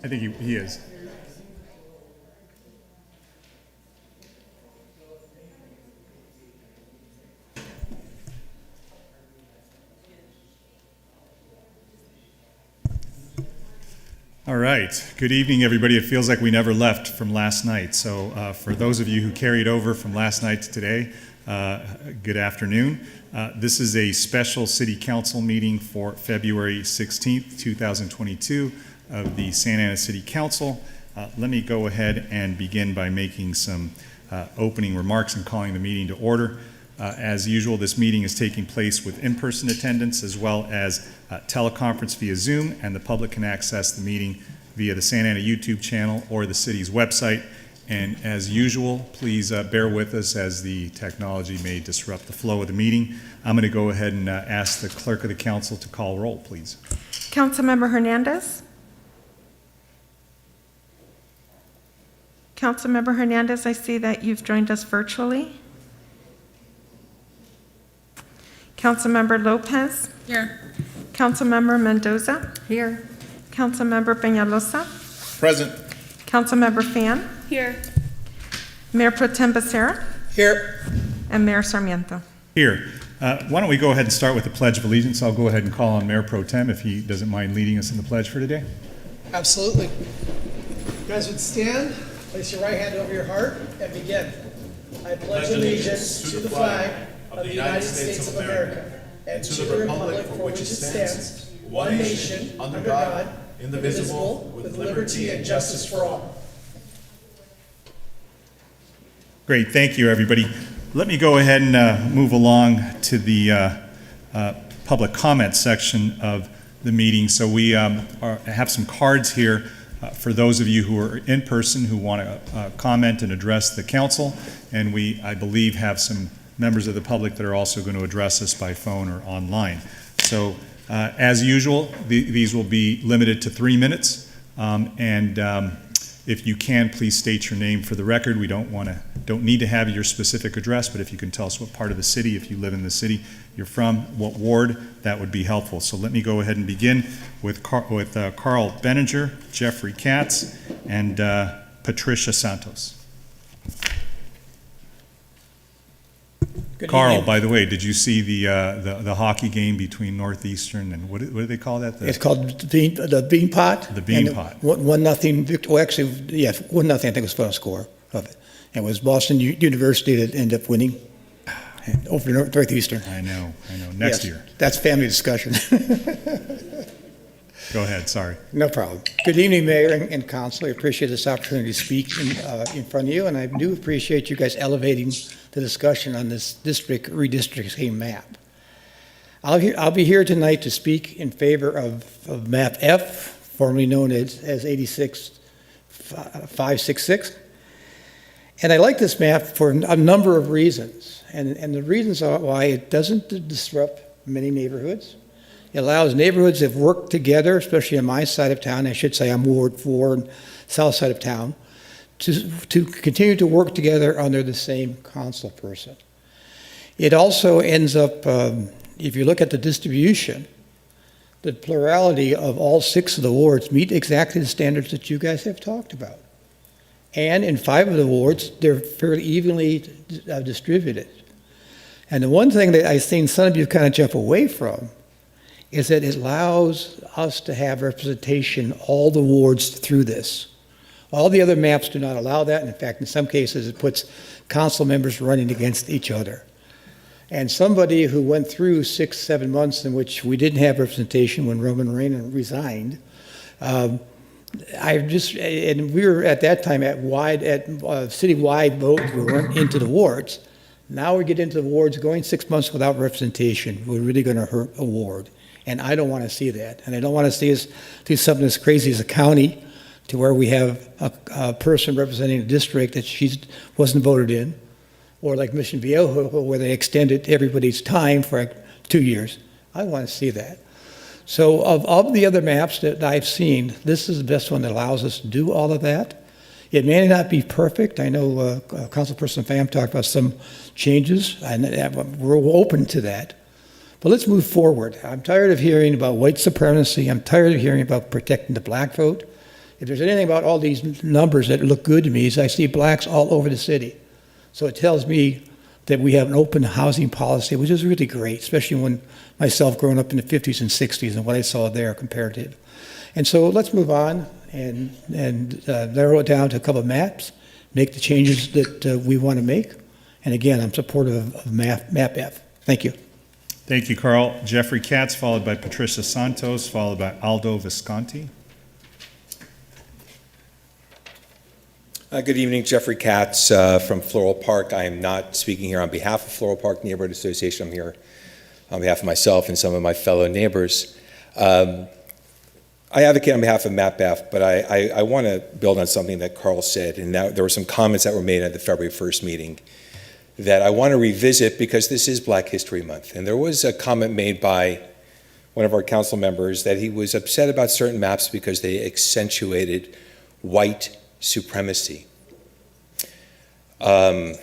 I think he is. All right. Good evening, everybody. It feels like we never left from last night. So for those of you who carried over from last night to today, good afternoon. This is a special City Council meeting for February 16th, 2022 of the Santa Ana City Council. Let me go ahead and begin by making some opening remarks and calling the meeting to order. As usual, this meeting is taking place with in-person attendance as well as teleconference via Zoom, and the public can access the meeting via the Santa Ana YouTube channel or the city's website. And as usual, please bear with us as the technology may disrupt the flow of the meeting. I'm going to go ahead and ask the clerk of the council to call roll, please. Councilmember Hernandez. Councilmember Hernandez, I see that you've joined us virtually. Councilmember Lopez. Here. Councilmember Mendoza. Here. Councilmember Peñalosa. Present. Councilmember Fan. Here. Mayor Pro Tem Becerra. Here. And Mayor Sarmiento. Here. Why don't we go ahead and start with the Pledge of Allegiance. I'll go ahead and call on Mayor Pro Tem if he doesn't mind leading us in the pledge for today. Absolutely. You guys would stand, place your right hand over your heart, and begin. I pledge allegiance to the flag of the United States of America and to the republic for which it stands, one nation, under God, indivisible, with liberty and justice for all. Great, thank you, everybody. Let me go ahead and move along to the public comment section of the meeting. So we have some cards here for those of you who are in person who want to comment and address the council. And we, I believe, have some members of the public that are also going to address us by phone or online. So as usual, these will be limited to 3 minutes. If you can, please state your name for the record. We don't need to have your specific address, but if you can tell us what part of the city, if you live in the city you're from, what ward, that would be helpful. So let me go ahead and begin with Carl Benninger, Jeffrey Katz, and Patricia Santos. Good Carl, evening. by the way, did you see the hockey game between Northeastern and what do they call that? It's called the Bean Pot. The Bean Pot. 1-0. Well, actually, yes, 1-0. I think was the final score of it. And it was Boston University that ended up winning over Northeastern. I know. Next year. That's family discussion. Go ahead, sorry. No problem. Good evening, Mayor and Council. I appreciate this opportunity to speak in front of you, and I do appreciate you guys elevating the discussion on this district redistricting map. I'll be here tonight to speak in favor of map F, formerly known as 86566. And I like this map for a number of reasons. And the reasons are why it doesn't disrupt many neighborhoods. It allows neighborhoods that work together, especially on my side of town, I should say I'm Ward 4 and south side of town, to continue to work together under the same council person. It also ends up, if you look at the distribution, the plurality of all 6 of the wards meet exactly the standards that you guys have talked about. And in 5 of the wards, they're fairly evenly distributed. And the one thing that I've seen some of you kind of jump away from is that it allows us to have representation all the wards through this. All the other maps do not allow that. In fact, in some cases, it puts council members running against each other. And somebody who went through 6-7 months in which we didn't have representation when Roman Reina resigned, and we were at that time at citywide votes, we weren't into the wards. Now we get into the wards, going 6 months without representation, we're really going to hurt a ward. And I don't want to see that. And I don't want to see us do something as crazy as a county to where we have a person representing a district that she wasn't voted in, or like Mission Viejo, where they extended everybody's time for 2 years. I want to see that. So of the other maps that I've seen, this is the best one that allows us to do all of that. It may not be perfect. I know Councilperson Pham talked about some changes, and we're open to that. But let's move forward. I'm tired of hearing about white supremacy. I'm tired of hearing about protecting the black vote. If there's anything about all these numbers that look good to me is I see blacks all over the city. So it tells me that we have an open housing policy, which is really great, especially when myself growing up in the 50s and 60s and what I saw there comparative. And so let's move on and narrow it down to a couple of maps, make the changes that we want to make. And again, I'm supportive of map F. Thank you. Thank you, Carl. Jeffrey Katz, followed by Patricia Santos, followed by Aldo Visconti. Good evening, Jeffrey Katz from Floral Park. I am not speaking here on behalf of Floral Park Neighborhood Association. I'm here on behalf of myself and some of my fellow neighbors. I advocate on behalf of MapF, but I want to build on something that Carl said, and there were some comments that were made at the February 1st meeting that I want to revisit because this is Black History Month. And there was a comment made by one of our council members that he was upset about certain maps because they accentuated white supremacy. I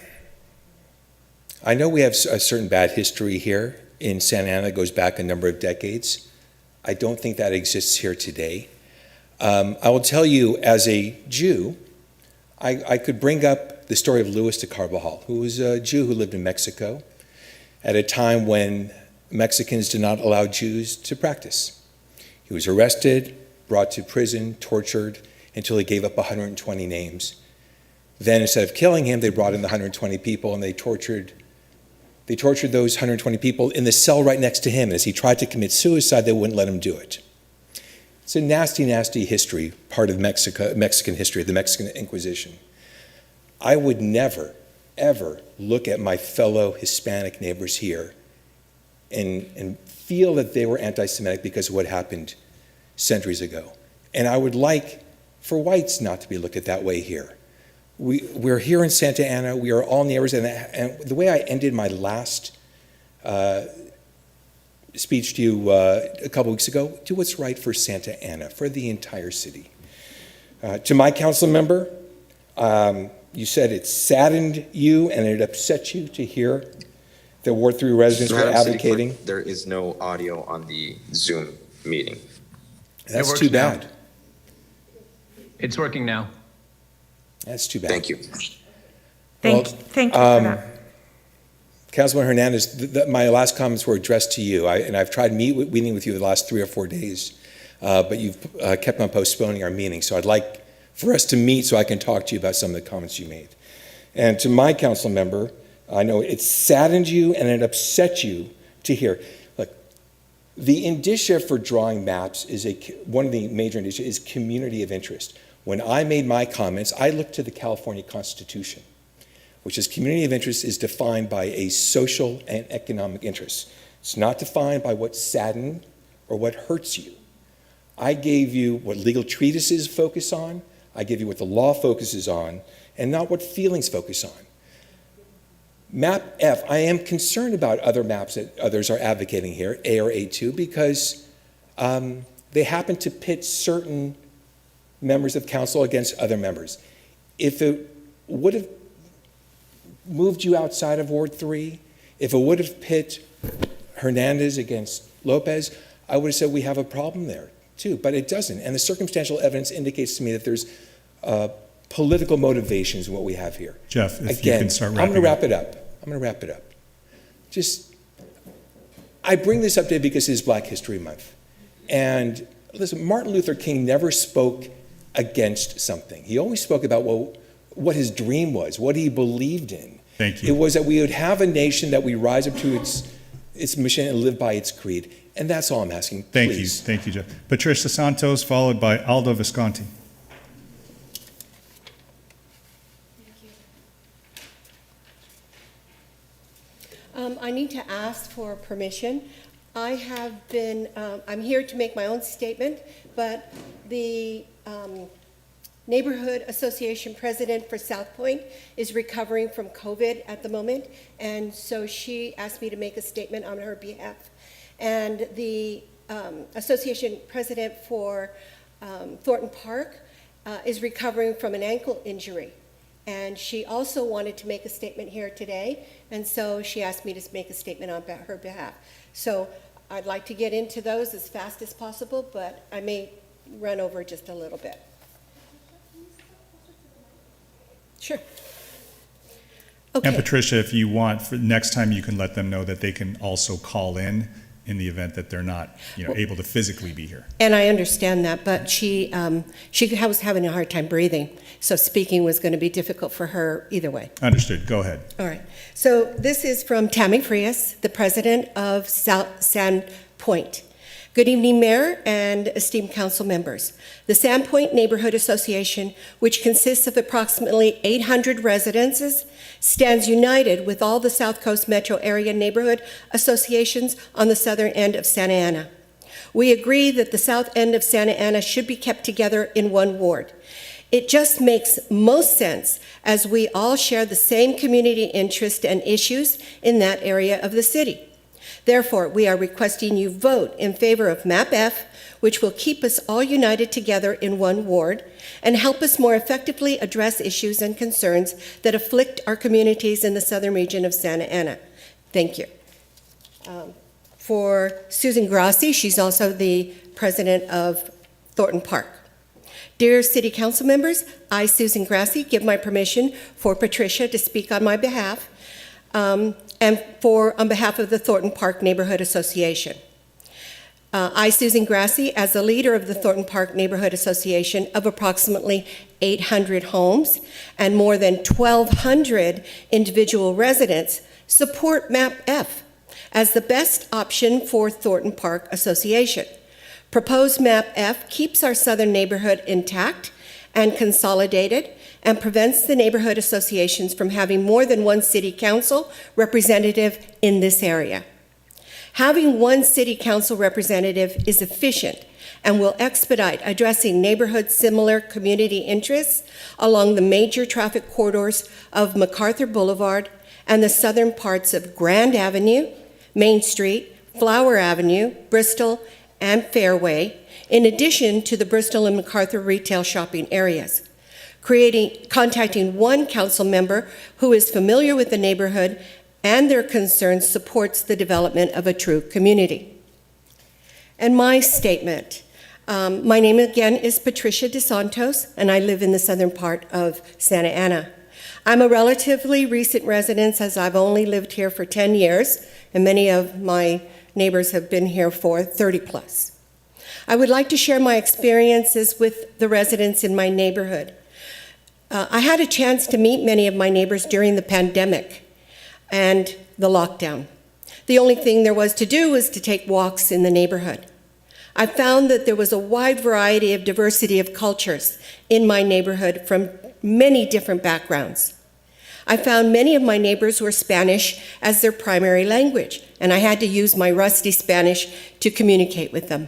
know we have a certain bad history here in Santa Ana that goes back a number of decades. I don't think that exists here today. I will tell you, as a Jew, I could bring up the story of Luis de Carvajal, who was a Jew who lived in Mexico at a time when Mexicans did not allow Jews to practice. He was arrested, brought to prison, tortured, until he gave up 120 names. Then, instead of killing him, they brought in the 120 people and they tortured those 120 people in the cell right next to him. As he tried to commit suicide, they wouldn't let him do it. It's a nasty, nasty history, part of Mexican history, the Mexican Inquisition. I would never, ever look at my fellow Hispanic neighbors here and feel that they were anti-Semitic because of what happened centuries ago. And I would like for whites not to be looked at that way here. We're here in Santa Ana. We are all neighbors. And the way I ended my last speech to you a couple weeks ago, do what's right for Santa Ana, for the entire city. To my council member, you said it saddened you and it upset you to hear that Ward 3 residents were advocating. Clerk, there is no audio on the Zoom meeting. That's too bad. Now. It's working now. That's too bad. Thank you. Thank you for that. Councilman Hernandez, my last comments were addressed to you, and I've tried meeting with you the last 3 or 4 days, but you've kept on postponing our meeting, so I'd like for us to meet so I can talk to you about some of the comments you made. And to my council member, I know it saddened you and it upset you to hear. Look, the indicia for drawing maps is one of the major indicia is community of interest. When I made my comments, I looked to the California Constitution, which is community of interest is defined by a social and economic interest. It's not defined by what saddens or what hurts you. I gave you what legal treatises focus on, I gave you what the law focuses on, and not what feelings focus on. Map F, I am concerned about other maps that others are advocating here, A or A2, because they happen to pit certain members of council against other members. If it would have moved you outside of Ward 3, if it would have pit Hernandez against Lopez, I would have said we have a problem there too, but it doesn't. And the circumstantial evidence indicates to me that there's political motivations in what we have here. Jeff, if Again, you can start I'm wrapping going to wrap it up. I bring this up today because it is Black History Month. And listen, Martin Luther King never spoke against something. He always spoke about what his dream was, what he believed in. Thank you. It was that we would have a nation that we rise up to its mission and live by its creed. And that's all I'm asking. Thank Please. you. Thank you, Jeff. Patricia Santos, followed by Aldo Visconti. I need to ask for permission. I have been, I'm here to make my own statement, but the Neighborhood Association president for South Point is recovering from COVID at the moment, and so she asked me to make a statement on her behalf. And the association president for Thornton Park is recovering from an ankle injury. And she also wanted to make a statement here today, and so she asked me to make a statement on her behalf. So I'd like to get into those as fast as possible, but I may run over just a little bit. Sure. Okay. And Patricia, if you want, for next time you can let them know that they can also call in the event that they're not, able to physically be here. And I understand that, but she was having a hard time breathing, so speaking was going to be difficult for her either way. Understood. Go ahead. All right. So this is from Tammy Frias, the president of Sandpoint. Good evening, Mayor and esteemed council members. The Sandpoint Neighborhood Association, which consists of approximately 800 residences, stands united with all the South Coast metro area neighborhood associations on the southern end of Santa Ana. We agree that the south end of Santa Ana should be kept together in one ward. It just makes most sense as we all share the same community interest and issues in that area of the city. Therefore, we are requesting you vote in favor of Map F, which will keep us all united together in one ward and help us more effectively address issues and concerns that afflict our communities in the southern region of Santa Ana. Thank you. For Susan Grassi, she's also the president of Thornton Park. Dear City Council members, I, Susan Grassi, give my permission for Patricia to speak on my behalf and on behalf of the Thornton Park Neighborhood Association. I, Susan Grassi, as the leader of the Thornton Park Neighborhood Association of approximately 800 homes and more than 1,200 individual residents, support Map F as the best option for Thornton Park Association. Proposed Map F keeps our southern neighborhood intact and consolidated and prevents the neighborhood associations from having more than one city council representative in this area. Having one city council representative is efficient and will expedite addressing neighborhood-similar community interests along the major traffic corridors of MacArthur Boulevard and the southern parts of Grand Avenue, Main Street, Flower Avenue, Bristol, and Fairway, in addition to the Bristol and MacArthur retail shopping areas. Contacting one council member who is familiar with the neighborhood and their concerns supports the development of a true community. And my statement, my name again is Patricia DeSantos, and I live in the southern part of Santa Ana. I'm a relatively recent resident as I've only lived here for 10 years, and many of my neighbors have been here for 30 plus. I would like to share my experiences with the residents in my neighborhood. I had a chance to meet many of my neighbors during the pandemic and the lockdown. The only thing there was to do was to take walks in the neighborhood. I found that there was a wide variety of diversity of cultures in my neighborhood from many different backgrounds. I found many of my neighbors were Spanish as their primary language, and I had to use my rusty Spanish to communicate with them.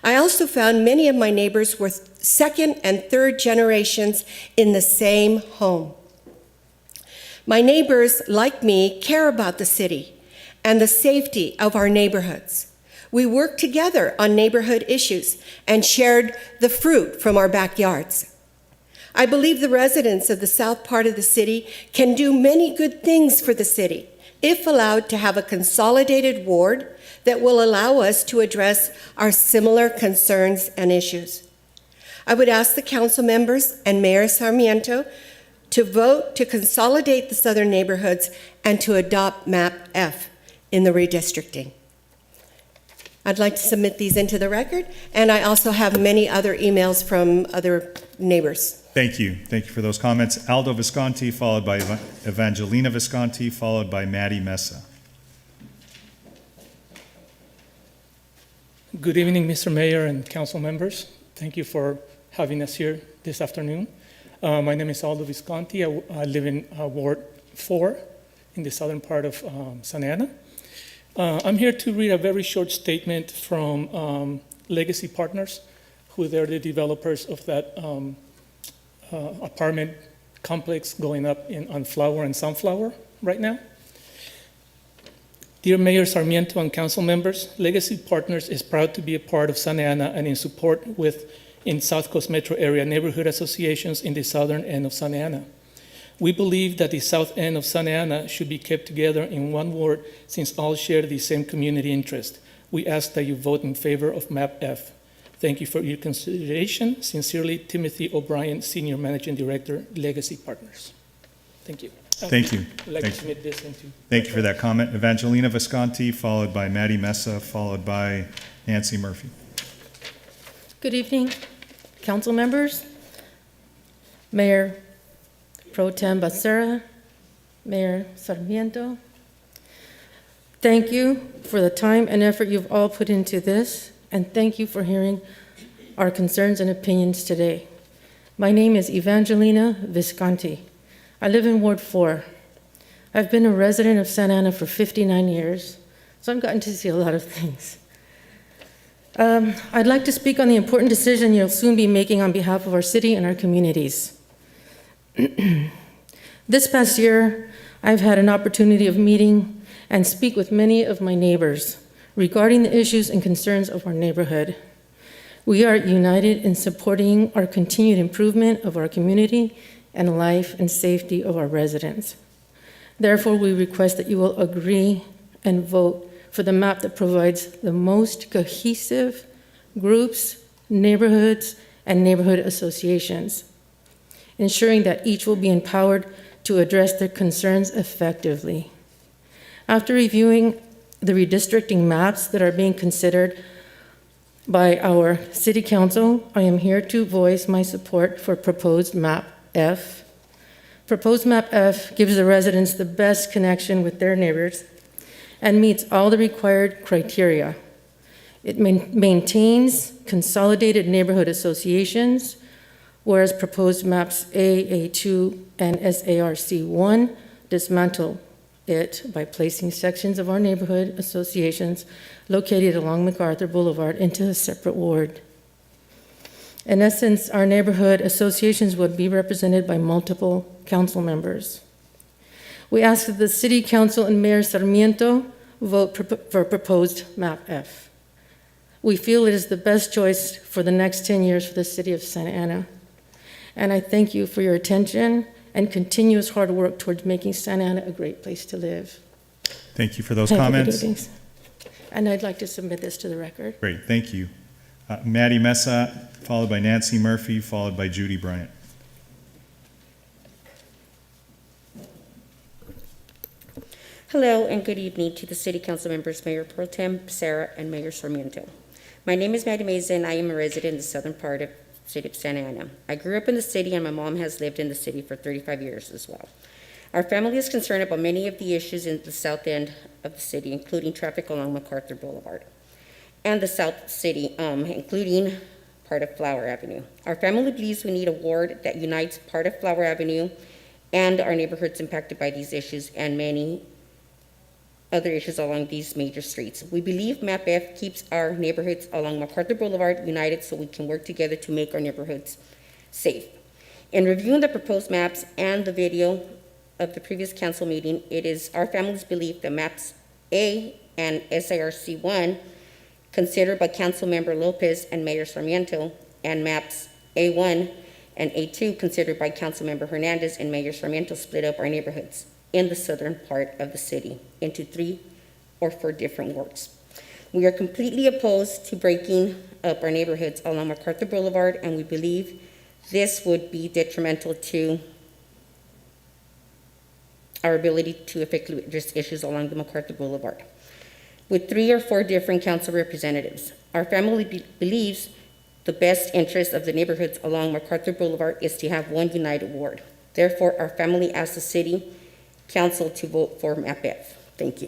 I also found many of my neighbors were second and third generations in the same home. My neighbors, like me, care about the city and the safety of our neighborhoods. We worked together on neighborhood issues and shared the fruit from our backyards. I believe the residents of the south part of the city can do many good things for the city if allowed to have a consolidated ward that will allow us to address our similar concerns and issues. I would ask the council members and Mayor Sarmiento to vote to consolidate the southern neighborhoods and to adopt Map F in the redistricting. I'd like to submit these into the record, and I also have many other emails from other neighbors. Thank you. Thank you for those comments. Aldo Visconti, followed by Evangelina Visconti, followed by Maddie Mesa. Good evening, Mr. Mayor and council members. Thank you for having us here this afternoon. My name is Aldo Visconti. I live in Ward 4 in the southern part of Santa Ana. I'm here to read a very short statement from Legacy Partners, who they're the developers of that apartment complex going up on Flower and Sunflower right now. Dear Mayor Sarmiento and council members, Legacy Partners is proud to be a part of Santa Ana and in support in South Coast Metro area neighborhood associations in the southern end of Santa Ana. We believe that the south end of Santa Ana should be kept together in one ward since all share the same community interest. We ask that you vote in favor of Map F. Thank you for your consideration. Sincerely, Timothy O'Brien, Senior Managing Director, Legacy Partners. Thank you. Thank you. I'd like to submit this into. Thank you for that comment. Evangelina Visconti, followed by Maddie Mesa, followed by Nancy Murphy. Good evening, council members, Mayor Pro Tem Becerra, Mayor Sarmiento. Thank you for the time and effort you've all put into this, and thank you for hearing our concerns and opinions today. My name is Evangelina Visconti. I live in Ward 4. I've been a resident of Santa Ana for 59 years, so I've gotten to see a lot of things. I'd like to speak on the important decision you'll soon be making on behalf of our city and our communities. This past year, I've had an opportunity of meeting and speak with many of my neighbors regarding the issues and concerns of our neighborhood. We are united in supporting our continued improvement of our community and life and safety of our residents. Therefore, we request that you will agree and vote for the map that provides the most cohesive groups, neighborhoods, and neighborhood associations, ensuring that each will be empowered to address their concerns effectively. After reviewing the redistricting maps that are being considered by our City Council, I am here to voice my support for proposed map F. Proposed map F gives the residents the best connection with their neighbors and meets all the required criteria. It maintains consolidated neighborhood associations, whereas proposed maps A, A2, and SARC1 dismantle it by placing sections of our neighborhood associations located along MacArthur Boulevard into a separate ward. In essence, our neighborhood associations would be represented by multiple council members. We ask that the City Council and Mayor Sarmiento vote for proposed map F. We feel it is the best choice for the next 10 years for the city of Santa Ana. And I thank you for your attention and continuous hard work towards making Santa Ana a great place to live. Thank you for those Thank you. comments. Good evening. And I'd like to submit this to the record. Great, thank you. Maddie Messa, followed by Nancy Murphy, followed by Judy Bryant. Hello and good evening to the City Council members, Mayor Pro Tem Becerra, and Mayor Sarmiento. My name is Maddie Meza and I am a resident in the southern part of the city of Santa Ana. I grew up in the city and my mom has lived in the city for 35 years as well. Our family is concerned about many of the issues in the south end of the city, including traffic along MacArthur Boulevard and the South City, including part of Flower Avenue. Our family believes we need a ward that unites part of Flower Avenue and our neighborhoods impacted by these issues and many other issues along these major streets. We believe Map F keeps our neighborhoods along MacArthur Boulevard united so we can work together to make our neighborhoods safe. In reviewing the proposed maps and the video of the previous council meeting, it is our family's belief that maps A and SARC1 considered by Council Member Lopez and Mayor Sarmiento, and maps A1 and A2 considered by Council Member Hernandez and Mayor Sarmiento split up our neighborhoods in the southern part of the city into 3 or 4 different wards. We are completely opposed to breaking up our neighborhoods along MacArthur Boulevard, and we believe this would be detrimental to our ability to effectively address issues along the MacArthur Boulevard. With 3 or 4 different council representatives, our family believes the best interest of the neighborhoods along MacArthur Boulevard is to have one united ward. Therefore, our family asks the city council to vote for map F. Thank you.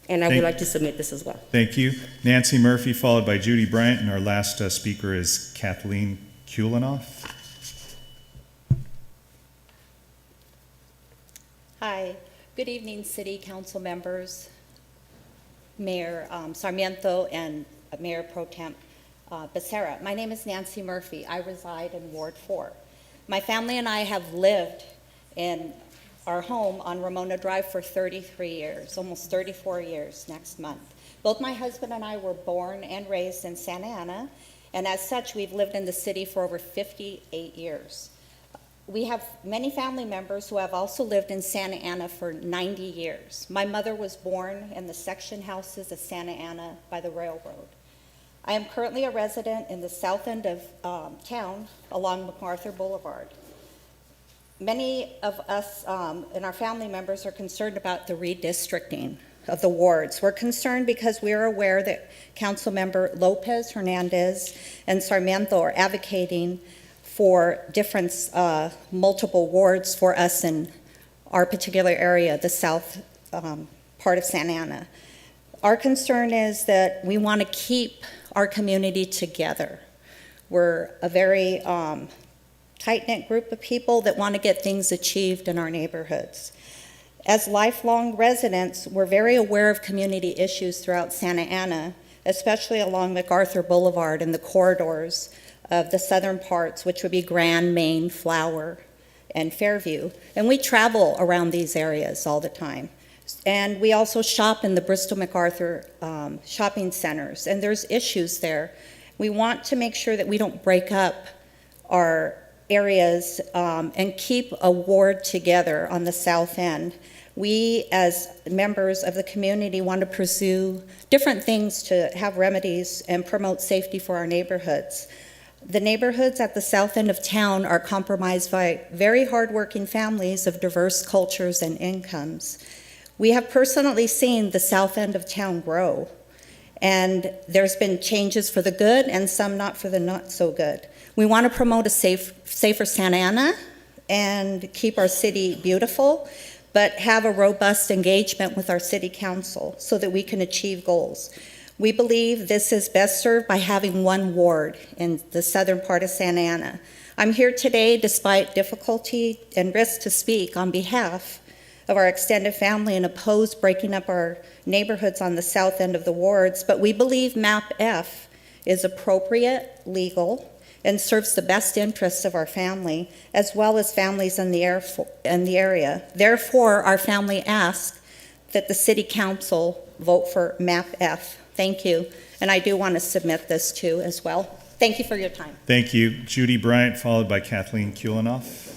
And I would like to submit this as well. Thank you. Nancy Murphy, followed by Judy Bryant, and our last speaker is Kathleen Kulinoff. Hi, good evening, City Council members, Mayor Sarmiento, and Mayor Pro Tem Becerra. My name is Nancy Murphy. I reside in Ward 4. My family and I have lived in our home on Ramona Drive for 33 years, almost 34 years next month. Both my husband and I were born and raised in Santa Ana, and as such, we've lived in the city for over 58 years. We have many family members who have also lived in Santa Ana for 90 years. My mother was born in the section houses of Santa Ana by the railroad. I am currently a resident in the south end of town along MacArthur Boulevard. Many of us and our family members are concerned about the redistricting of the wards. We're concerned because we are aware that Councilmember Lopez, Hernandez, and Sarmiento are advocating for different multiple wards for us in our particular area, the south part of Santa Ana. Our concern is that we want to keep our community together. We're a very tight-knit group of people that want to get things achieved in our neighborhoods. As lifelong residents, we're very aware of community issues throughout Santa Ana especially along MacArthur Boulevard and the corridors of the southern parts, which would be Grand, Main, Flower, and Fairview. And we travel around these areas all the time. And we also shop in the Bristol MacArthur shopping centers, and there's issues there. We want to make sure that we don't break up our areas and keep a ward together on the south end. We, as members of the community, want to pursue different things to have remedies and promote safety for our neighborhoods. The neighborhoods at the south end of town are compromised by very hardworking families of diverse cultures and incomes. We have personally seen the south end of town grow, and there's been changes for the good and some not for the not so good. We want to promote a safer Santa Ana and keep our city beautiful, but have a robust engagement with our city council so that we can achieve goals. We believe this is best served by having one ward in the southern part of Santa Ana. I'm here today despite difficulty and risk to speak on behalf of our extended family and oppose breaking up our neighborhoods on the south end of the wards, but we believe MAP F is appropriate, legal, and serves the best interests of our family, as well as families in the area. Therefore, our family asks that the City Council vote for MAP F. Thank you. And I do want to submit this too as well. Thank you for your time. Thank you. Judy Bryant, followed by Kathleen Kulinoff.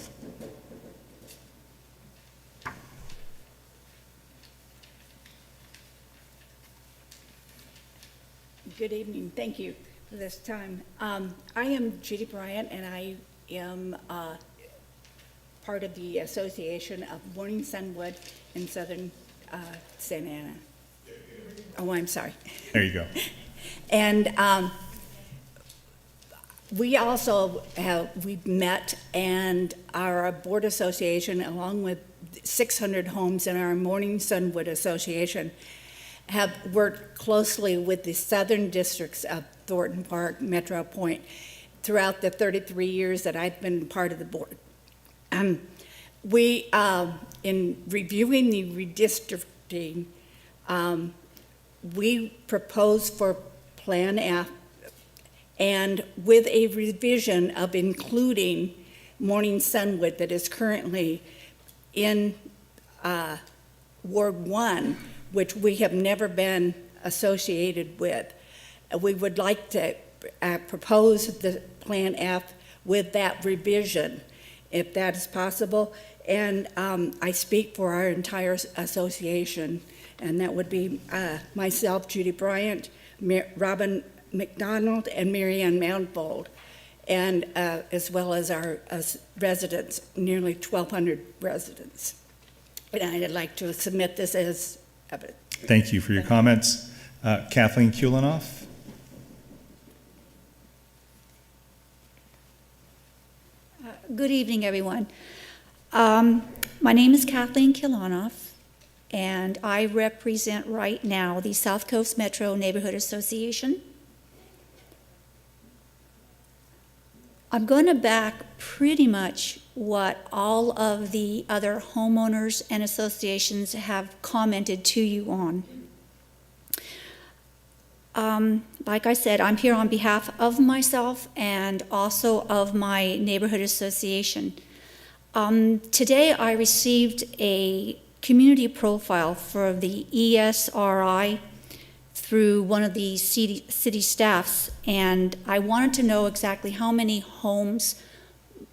Good evening. Thank you for this time. I am Judy Bryant, and I am part of the Association of Morning Sunwood in Southern Santa Ana. Oh, I'm sorry. There you go. And we also we've met, and our board association, along with 600 homes in our Morning Sunwood Association, have worked closely with the southern districts of Thornton Park, Metro Point, throughout the 33 years that I've been part of the board. We, in reviewing the redistricting, we proposed for Plan F, and with a revision of including Morning Sunwood that is currently in Ward 1, which we have never been associated with. We would like to propose the Plan F with that revision, if that is possible. And I speak for our entire association, and that would be myself, Judy Bryant, Robin McDonald, and Marianne Moundfold, and as well as our residents, nearly 1,200 residents. And I'd like to submit this as evidence. Thank you for your comments. Kathleen Kulinoff. Good evening, everyone. My name is Kathleen Kilanoff, and I represent right now the South Coast Metro Neighborhood Association. I'm going to back pretty much what all of the other homeowners and associations have commented to you on. Like I said, I'm here on behalf of myself and also of my neighborhood association. Today I received a community profile for the ESRI through one of the city staffs, and I wanted to know exactly how many homes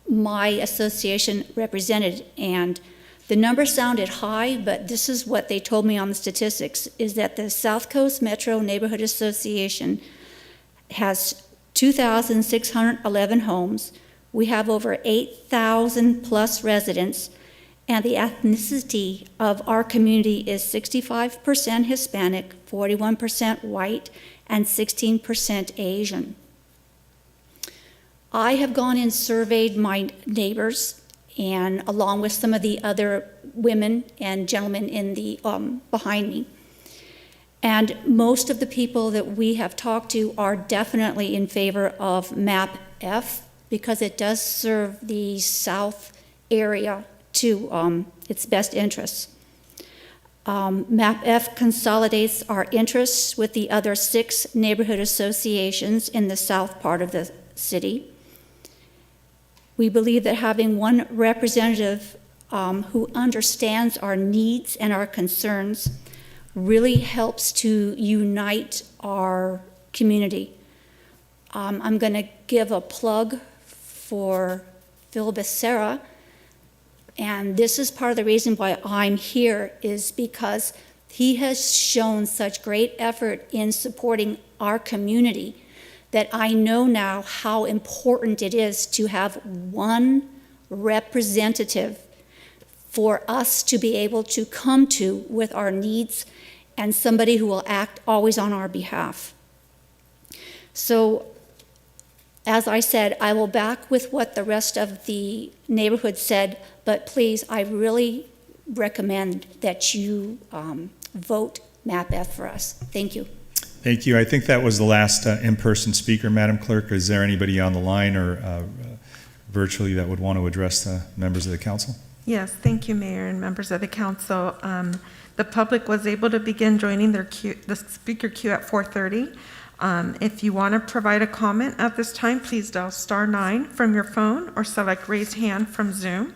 my association represented. And the number sounded high, but this is what they told me on the statistics, is that the South Coast Metro Neighborhood Association has 2,611 homes. We have over 8,000 plus residents, and the ethnicity of our community is 65% Hispanic, 41% white, and 16% Asian. I have gone and surveyed my neighbors, and along with some of the other women and gentlemen in the behind me. And most of the people that we have talked to are definitely in favor of MAP F, because it does serve the south area to its best interests. MAP F consolidates our interests with the other 6 neighborhood associations in the south part of the city. We believe that having one representative who understands our needs and our concerns really helps to unite our community. I'm going to give a plug for Phil Becerra, and this is part of the reason why I'm here, is because he has shown such great effort in supporting our community that I know now how important it is to have one representative for us to be able to come to with our needs, and somebody who will act always on our behalf. So, as I said, I will back with what the rest of the neighborhood said, but please, I really recommend that you vote MAP F for us. Thank you. Thank you. I think that was the last in-person speaker, Madam Clerk. Is there anybody on the line or virtually that would want to address the members of the council? Yes, thank you, Mayor and members of the council. The public was able to begin joining the speaker queue at 4:30. If you want to provide a comment at this time, please dial *9 from your phone or select raise hand from Zoom.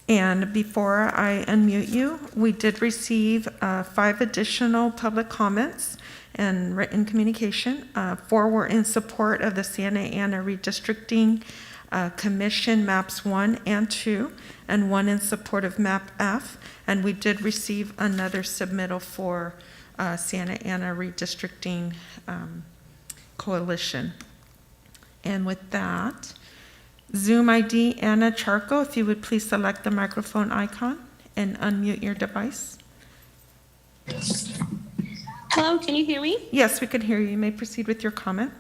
And before I unmute you, we did receive 5 additional public comments and written communication. 4 were in support of the Santa Ana Redistricting Commission Maps 1 and 2, and 1 in support of Map F. And we did receive another submittal for Santa Ana Redistricting Coalition. And with that, Zoom ID Anna Charco, if you would please select the microphone icon and unmute your device. Hello, can you hear me? Yes, we can hear you. You may proceed with your comment.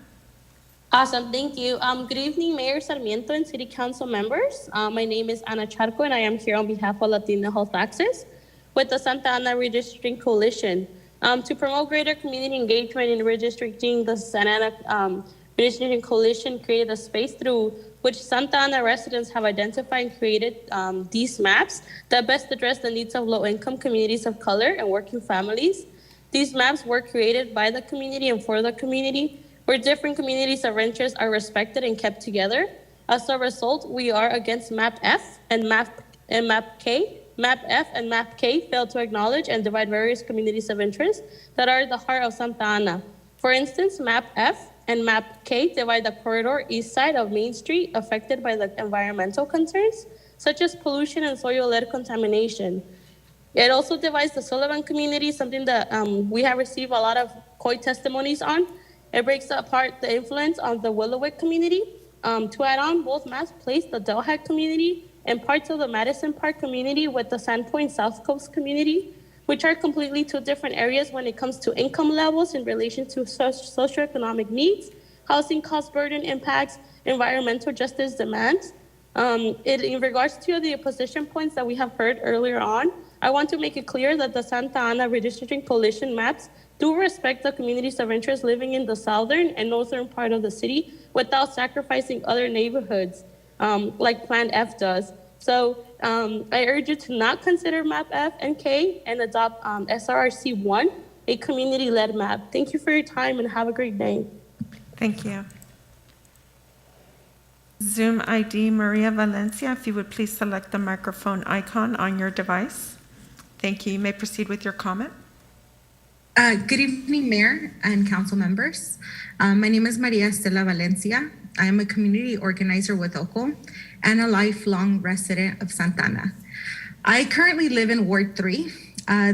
Awesome, thank you. Good evening, Mayor Sarmiento and City Council members. My name is Ana Charco, and I am here on behalf of Latino Health Access with the Santa Ana Redistricting Coalition. To promote greater community engagement in redistricting, the Santa Ana Redistricting Coalition created a space through which Santa Ana residents have identified and created these maps that best address the needs of low-income communities of color and working families. These maps were created by the community and for the community, where different communities of interest are respected and kept together. As a result, we are against Map F and Map K. Map F and Map K fail to acknowledge and divide various communities of interest that are the heart of Santa Ana. For instance, Map F and Map K divide the corridor east side of Main Street affected by the environmental concerns, such as pollution and soil-led contamination. It also divides the Sullivan community, something that we have received a lot of COI testimonies on. It breaks apart the influence of the Willowwick community. To add on, both maps place the Delhead community and parts of the Madison Park community with the Sandpoint South Coast community, which are completely 2 different areas when it comes to income levels in relation to socioeconomic needs, housing cost burden impacts, environmental justice demands. In regards to the opposition points that we have heard earlier on, I want to make it clear that the Santa Ana Redistricting Coalition maps do respect the communities of interest living in the southern and northern part of the city without sacrificing other neighborhoods, like Plan F does. So I urge you to not consider Map F and K and adopt SRRC 1, a community-led map. Thank you for your time and have a great day. Thank you. Zoom ID Maria Valencia, if you would please select the microphone icon on your device. Thank you. You may proceed with your comment. Good evening, Mayor and council members. My name is Maria Estela Valencia. I am a community organizer with OCO and a lifelong resident of Santa Ana. I currently live in Ward 3.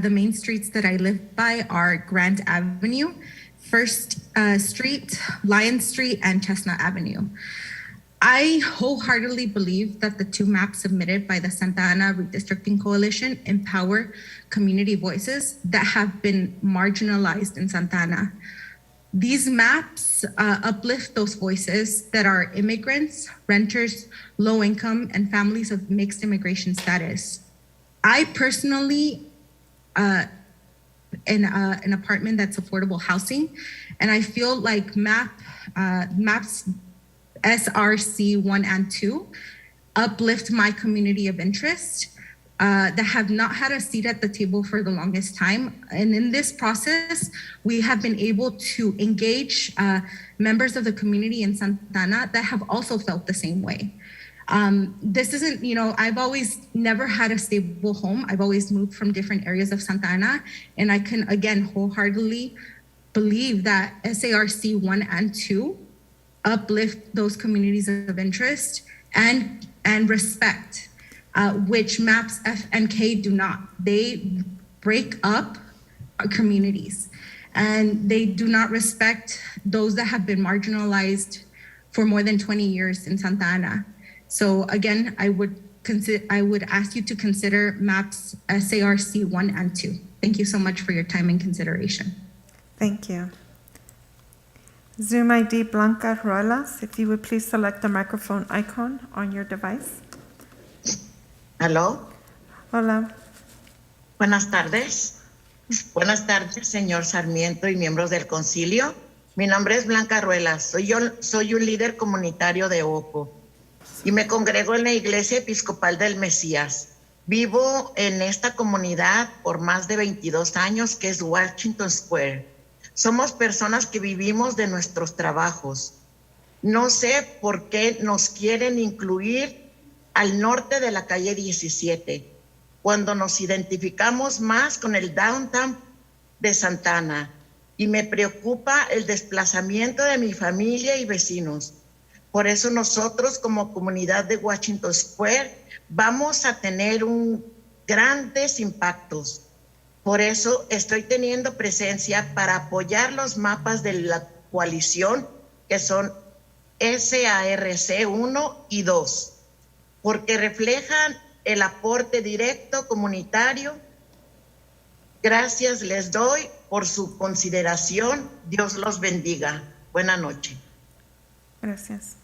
The main streets that I live by are Grand Avenue, First Street, Lion Street, and Chestnut Avenue. I wholeheartedly believe that the 2 maps submitted by the Santa Ana Redistricting Coalition empower community voices that have been marginalized in Santa Ana. These maps uplift those voices that are immigrants, renters, low income, and families of mixed immigration status. I personally in an apartment that's affordable housing, and I feel like maps SRC 1 and 2 uplift my community of interest that have not had a seat at the table for the longest time. And in this process, we have been able to engage members of the community in Santa Ana that have also felt the same way. This isn't, I've always never had a stable home. I've always moved from different areas of Santa Ana. And I can, again, wholeheartedly believe that SARC 1 and 2 uplift those communities of interest and respect, which maps F and K do not. They break up our communities, and they do not respect those that have been marginalized for more than 20 years in Santa Ana. So again, I would ask you to consider maps SARC 1 and 2. Thank you so much for your time and consideration. Thank you. Zoom ID Blanca Ruelas, if you would please select the microphone icon on your device. Aló. Hola. Buenas tardes. Buenas tardes, señor Sarmiento y miembros del concilio. Mi nombre es Blanca Ruelas. Soy un líder comunitario de Oco y me congrego en la Iglesia Episcopal del Mesías. Vivo en esta comunidad por más de 22 años, que es Washington Square. Somos personas que vivimos de nuestros trabajos. No sé por qué nos quieren incluir al norte de la calle 17, cuando nos identificamos más con el downtown de Santa Ana, y me preocupa el desplazamiento de mi familia y vecinos. Por eso nosotros como comunidad de Washington Square vamos a tener grandes impactos. Por eso estoy teniendo presencia para apoyar los mapas de la coalición, que son SARC 1 y 2, porque reflejan el aporte directo comunitario. Gracias les doy por su consideración. Dios los bendiga. Buenas noches. Gracias.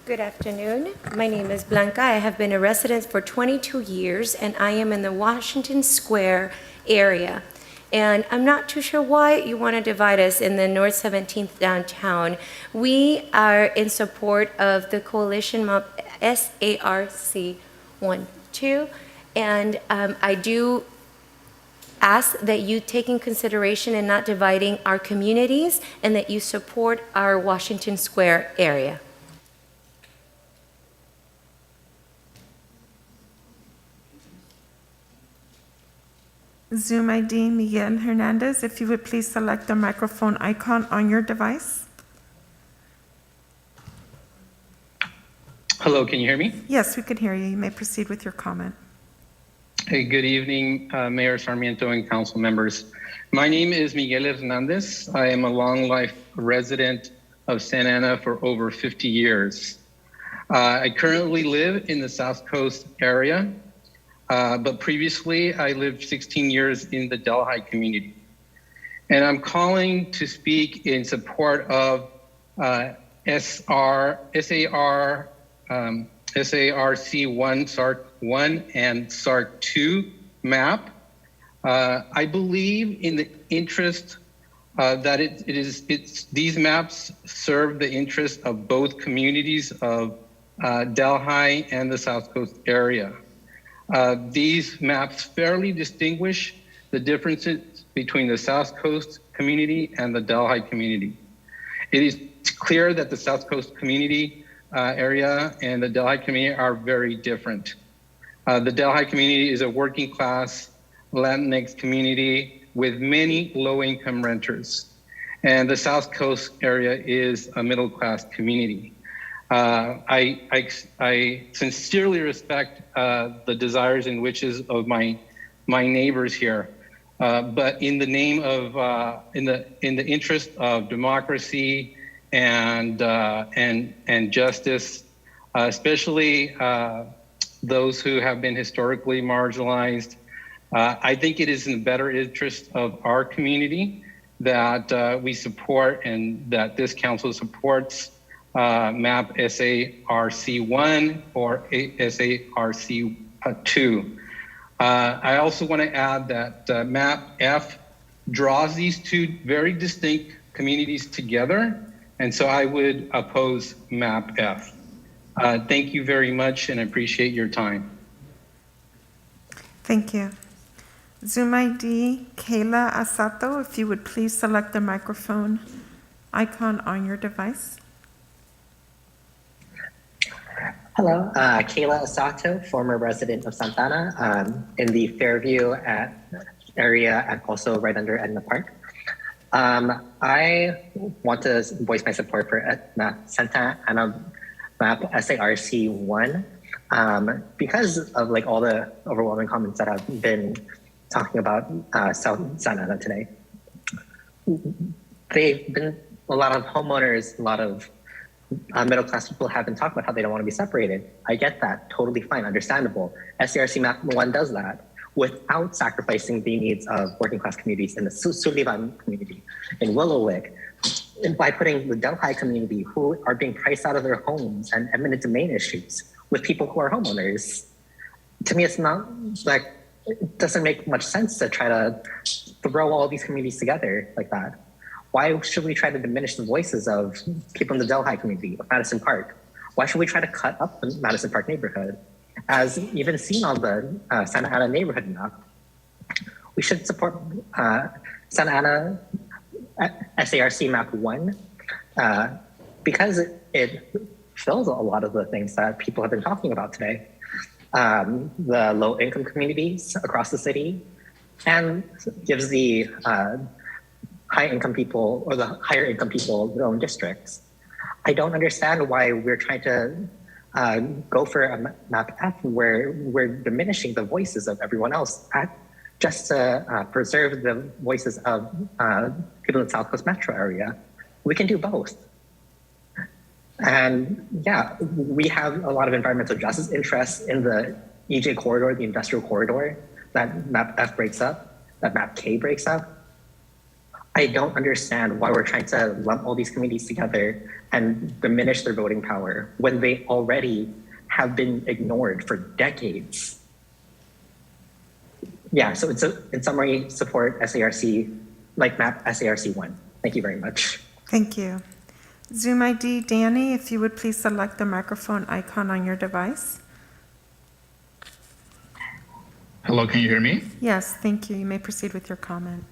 Good afternoon. My name is Blanca. I have been a resident for 22 years, and I am in the Washington Square area. And I'm not too sure why you want to divide us in the North 17th downtown. We are in support of the coalition map SARC 1-2, and I do ask that you take in consideration in not dividing our communities, and that you support our Washington Square area. Zoom ID Miguel Hernandez, if you would please select the microphone icon on your device. Hello, can you hear me? Yes, we can hear you. You may proceed with your comment. Hey, good evening, Mayor Sarmiento and council members. My name is Miguel Hernandez. I am a long life resident of Santa Ana for over 50 years. I currently live in the South Coast area. But previously, I lived 16 years in the Delhi community. And I'm calling to speak in support of SARC 1, SARC 1, and SARC 2 map. I believe in the interest that these maps serve the interest of both communities of Delhi and the South Coast area. These maps fairly distinguish the differences between the South Coast community and the Delhi community. It is clear that the South Coast community area and the Delhi community are very different. The Delhi community is a working class Latinx community with many low-income renters. And the South Coast area is a middle-class community. I sincerely respect the desires and wishes of my neighbors here, but in the name of in the interest of democracy and justice, especially those who have been historically marginalized, I think it is in the better interest of our community that we support and that this council supports map SARC 1 or SARC 2. I also want to add that map F draws these two very distinct communities together And so I would oppose map F. Thank you very much and appreciate your time. Thank you. Zoom ID, Kayla Asato, if you would please select the microphone icon on your device. Hello, Kayla Asato, former resident of Santana, in the Fairview area and also right under Edna Park. I want to voice my support for Santa Ana map SARC 1 because of like all the overwhelming comments that I've been talking about South Santa Ana today. They've been a lot of homeowners, a lot of middle-class people have been talking about how they don't want to be separated. I get that, totally fine, understandable. SCRC map 1 does that without sacrificing the needs of working-class communities in the Sullivan community, in Willowwick, and by putting the Delhi community who are being priced out of their homes and eminent domain issues with people who are homeowners. To me, it's not like, it doesn't make much sense to try to throw all these communities together like that. Why should we try to diminish the voices of people in the Delhi community, of Madison Park? Why should we try to cut up the Madison Park neighborhood? As even seen on the Santa Ana neighborhood map, we should support Santa Ana SARC map 1 because it fills a lot of the things that people have been talking about today. The low income communities across the city, and gives the high income people or the higher income people their own districts. I don't understand why we're trying to go for a map F where we're diminishing the voices of everyone else just to preserve the voices of people in the South Coast metro area. We can do both. And yeah, we have a lot of environmental justice interests in the EJ corridor, the industrial corridor, that map F breaks up, that map K breaks up. I don't understand why we're trying to lump all these communities together and diminish their voting power when they already have been ignored for decades. Yeah, so in summary, support SARC, like map SARC 1. Thank you very much. Thank you. Zoom ID, Danny, if you would please select the microphone icon on your device. Hello, can you hear me? Yes, thank you. You may proceed with your comment.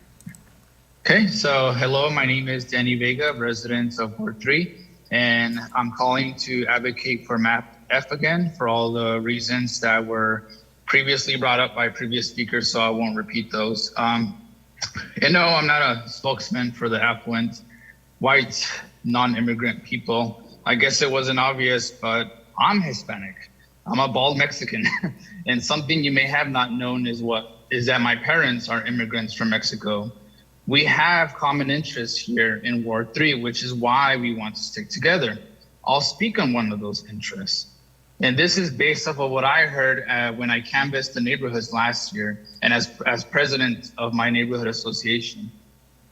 Okay, so hello, my name is Danny Vega, resident of Ward 3, and I'm calling to advocate for map F again for all the reasons that were previously brought up by previous speakers, so I won't repeat those. And no, I'm not a spokesman for the affluent, white, non-immigrant people. I guess it wasn't obvious, but I'm Hispanic. I'm a bald Mexican. And something you may have not known is that my parents are immigrants from Mexico. We have common interests here in Ward 3, which is why we want to stick together. I'll speak on one of those interests. And this is based off of what I heard when I canvassed the neighborhoods last year, and as president of my neighborhood association.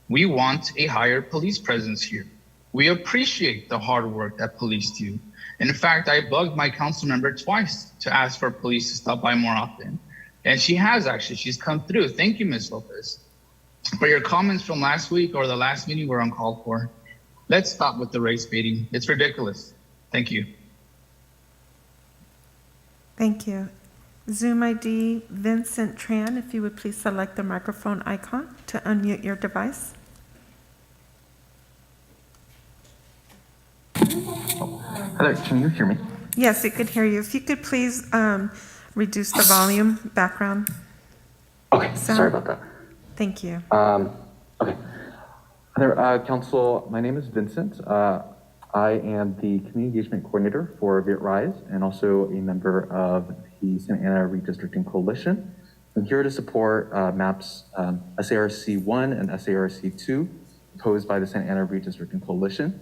We want a higher police presence here. We appreciate the hard work that police do. In fact, I bugged my council member twice to ask for police to stop by more often. And she has actually, she's come through. Thank you, Ms. Lopez. But your comments from last week or the last meeting were uncalled for. Let's stop with the race baiting. It's ridiculous. Thank you. Thank you. Zoom ID, Vincent Tran, if you would please select the microphone icon to unmute your device. Hello, can you hear me? Yes, it could hear you. If you could please reduce the volume, background. Okay, sound. sorry about that. Thank you. Okay. Hello, Council, my name is Vincent. I am the Community Engagement Coordinator for VitRise and also a member of the Santa Ana Redistricting Coalition. I'm here to support maps SARC 1 and SARC 2 proposed by the Santa Ana Redistricting Coalition.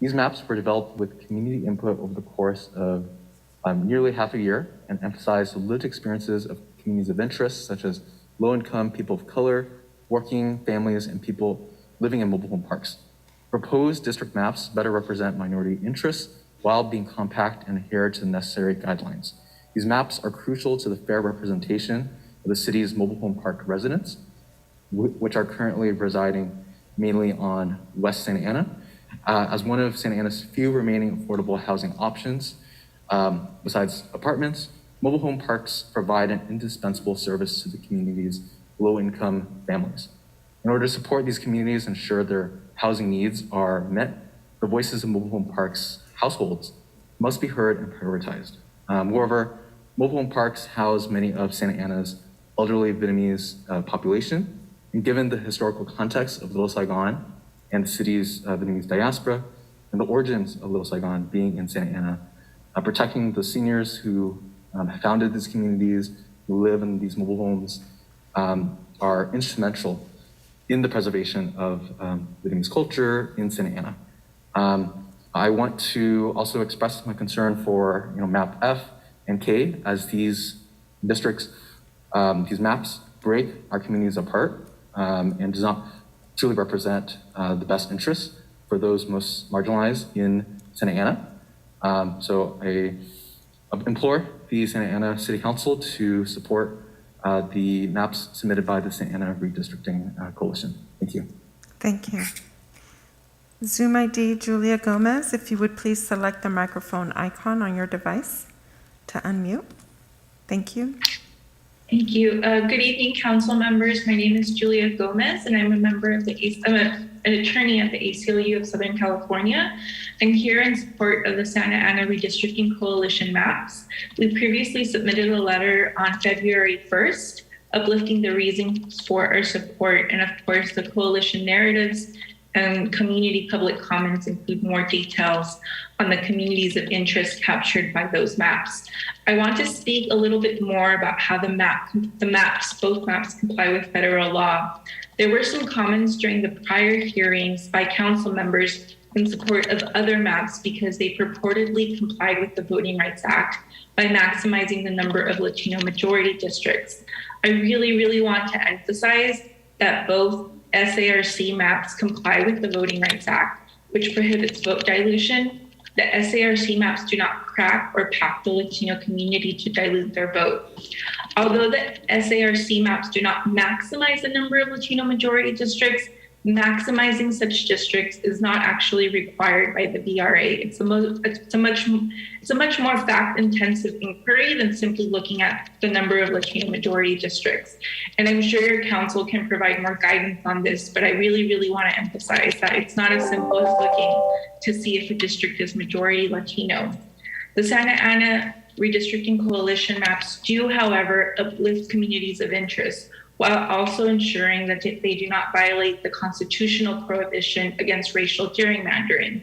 These maps were developed with community input over the course of nearly half a year and emphasize the lived experiences of communities of interest, such as low-income people of color, working families, and people living in mobile home parks. Proposed district maps better represent minority interests while being compact and adhere to the necessary guidelines. These maps are crucial to the fair representation of the city's mobile home park residents, which are currently residing mainly on West Santa Ana, As one of Santa Ana's few remaining affordable housing options, besides apartments, mobile home parks provide an indispensable service to the community's low-income families. In order to support these communities and ensure their housing needs are met, the voices of mobile home parks households must be heard and prioritized. Moreover, mobile home parks house many of Santa Ana's elderly Vietnamese population, and given the historical context of Little Saigon and the city's Vietnamese diaspora, and the origins of Little Saigon being in Santa Ana, protecting the seniors who founded these communities, who live in these mobile homes, are instrumental in the preservation of Vietnamese culture in Santa Ana. I want to also express my concern for map F and K, as these districts, these maps break our communities apart and does not truly represent the best interests for those most marginalized in Santa Ana. So I implore the Santa Ana City Council to support the maps submitted by the Santa Ana Redistricting Coalition. Thank you. Thank you. Zoom ID Julia Gomez, if you would please select the microphone icon on your device to unmute. Thank you. Thank you. Good evening, council members. My name is Julia Gomez, and I'm a member of I'm an attorney at the ACLU of Southern California. I'm here in support of the Santa Ana Redistricting Coalition maps. We previously submitted a letter on February 1st, uplifting the reasons for our support, and of course, the coalition narratives and community public comments include more details on the communities of interest captured by those maps. I want to speak a little bit more about how both maps comply with federal law. There were some comments during the prior hearings by council members in support of other maps because they purportedly complied with the Voting Rights Act by maximizing the number of Latino majority districts. I really want to emphasize that both SARC maps comply with the Voting Rights Act, which prohibits vote dilution. The SARC maps do not crack or pack the Latino community to dilute their vote. Although the SARC maps do not maximize the number of Latino majority districts, maximizing such districts is not actually required by the VRA. It's a much more fact-intensive inquiry than simply looking at the number of Latino majority districts. And I'm sure your council can provide more guidance on this, but I really want to emphasize that it's not as simple as looking to see if a district is majority Latino. The Santa Ana Redistricting Coalition maps do, however, uplift communities of interest, while also ensuring that they do not violate the constitutional prohibition against racial gerrymandering.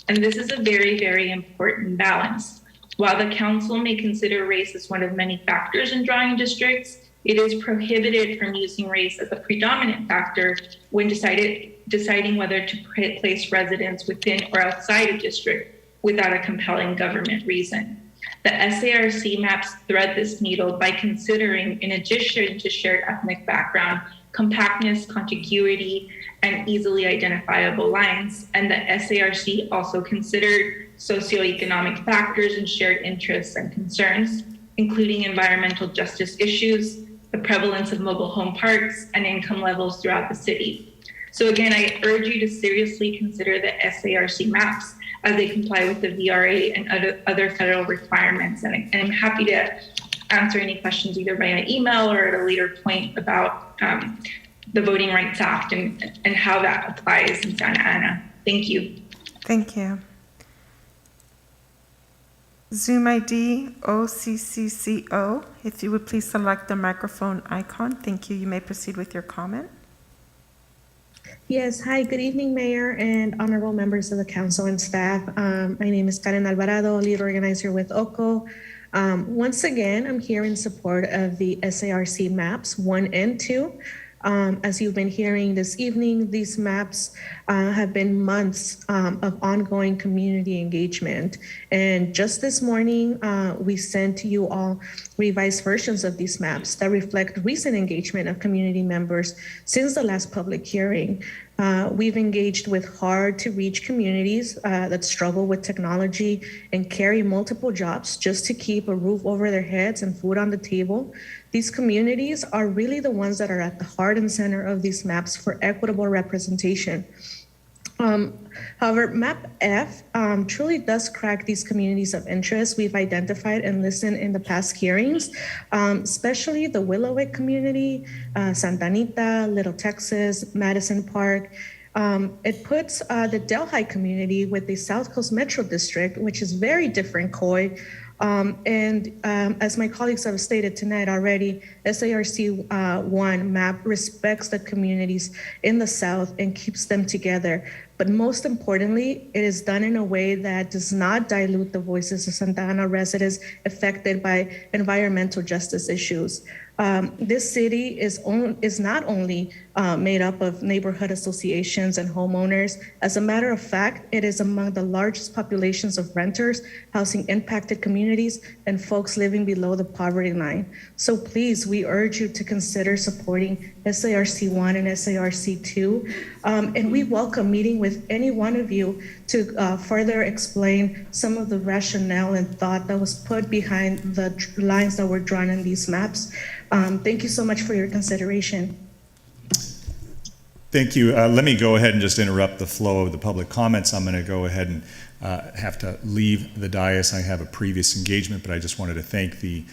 And this is a very important balance. While the council may consider race as one of many factors in drawing districts, it is prohibited from using race as a predominant factor when deciding whether to place residents within or outside a district without a compelling government reason. The SARC maps thread this needle by considering, in addition to shared ethnic background, compactness, contiguity, and easily identifiable lines. And the SARC also considered socioeconomic factors and shared interests and concerns, including environmental justice issues, the prevalence of mobile home parks, and income levels throughout the city. So again, I urge you to seriously consider the SARC maps as they comply with the VRA and other federal requirements. And I'm happy to answer any questions either via email or at a later point about the Voting Rights Act and how that applies in Santa Ana. Thank you. Thank you. Zoom ID OCCCO, if you would please select the microphone icon. Thank you. You may proceed with your comment. Yes, hi, good evening, Mayor and honorable members of the council and staff. My name is Karen Alvarado, lead organizer with OCO. Once again, I'm here in support of the SARC maps 1 and 2. As you've been hearing this evening, these maps have been months of ongoing community engagement. And just this morning, we sent to you all revised versions of these maps that reflect recent engagement of community members since the last public hearing. We've engaged with hard-to-reach communities that struggle with technology and carry multiple jobs just to keep a roof over their heads and food on the table. These communities are really the ones that are at the heart and center of these maps for equitable representation. However, Map F truly does crack these communities of interest we've identified and listened in the past hearings, especially the Willowwick community, Santa Anita, Little Texas, Madison Park. It puts the Delhi community with the South Coast Metro District, which is very different COI. As my colleagues have stated tonight already, SARC 1 map respects the communities in the South and keeps them together. But most importantly, it is done in a way that does not dilute the voices of Santa Ana residents affected by environmental justice issues. This city is not only made up of neighborhood associations and homeowners. As a matter of fact, it is among the largest populations of renters, housing impacted communities, and folks living below the poverty line. So please, we urge you to consider supporting SARC 1 and SARC 2. And we welcome meeting with any one of you to further explain some of the rationale and thought that was put behind the lines that were drawn in these maps. Thank you so much for your consideration. Thank you. Let me go ahead and just interrupt the flow of the public comments. I'm going to go ahead and have to leave the dais. I have a previous engagement, but I just wanted to thank the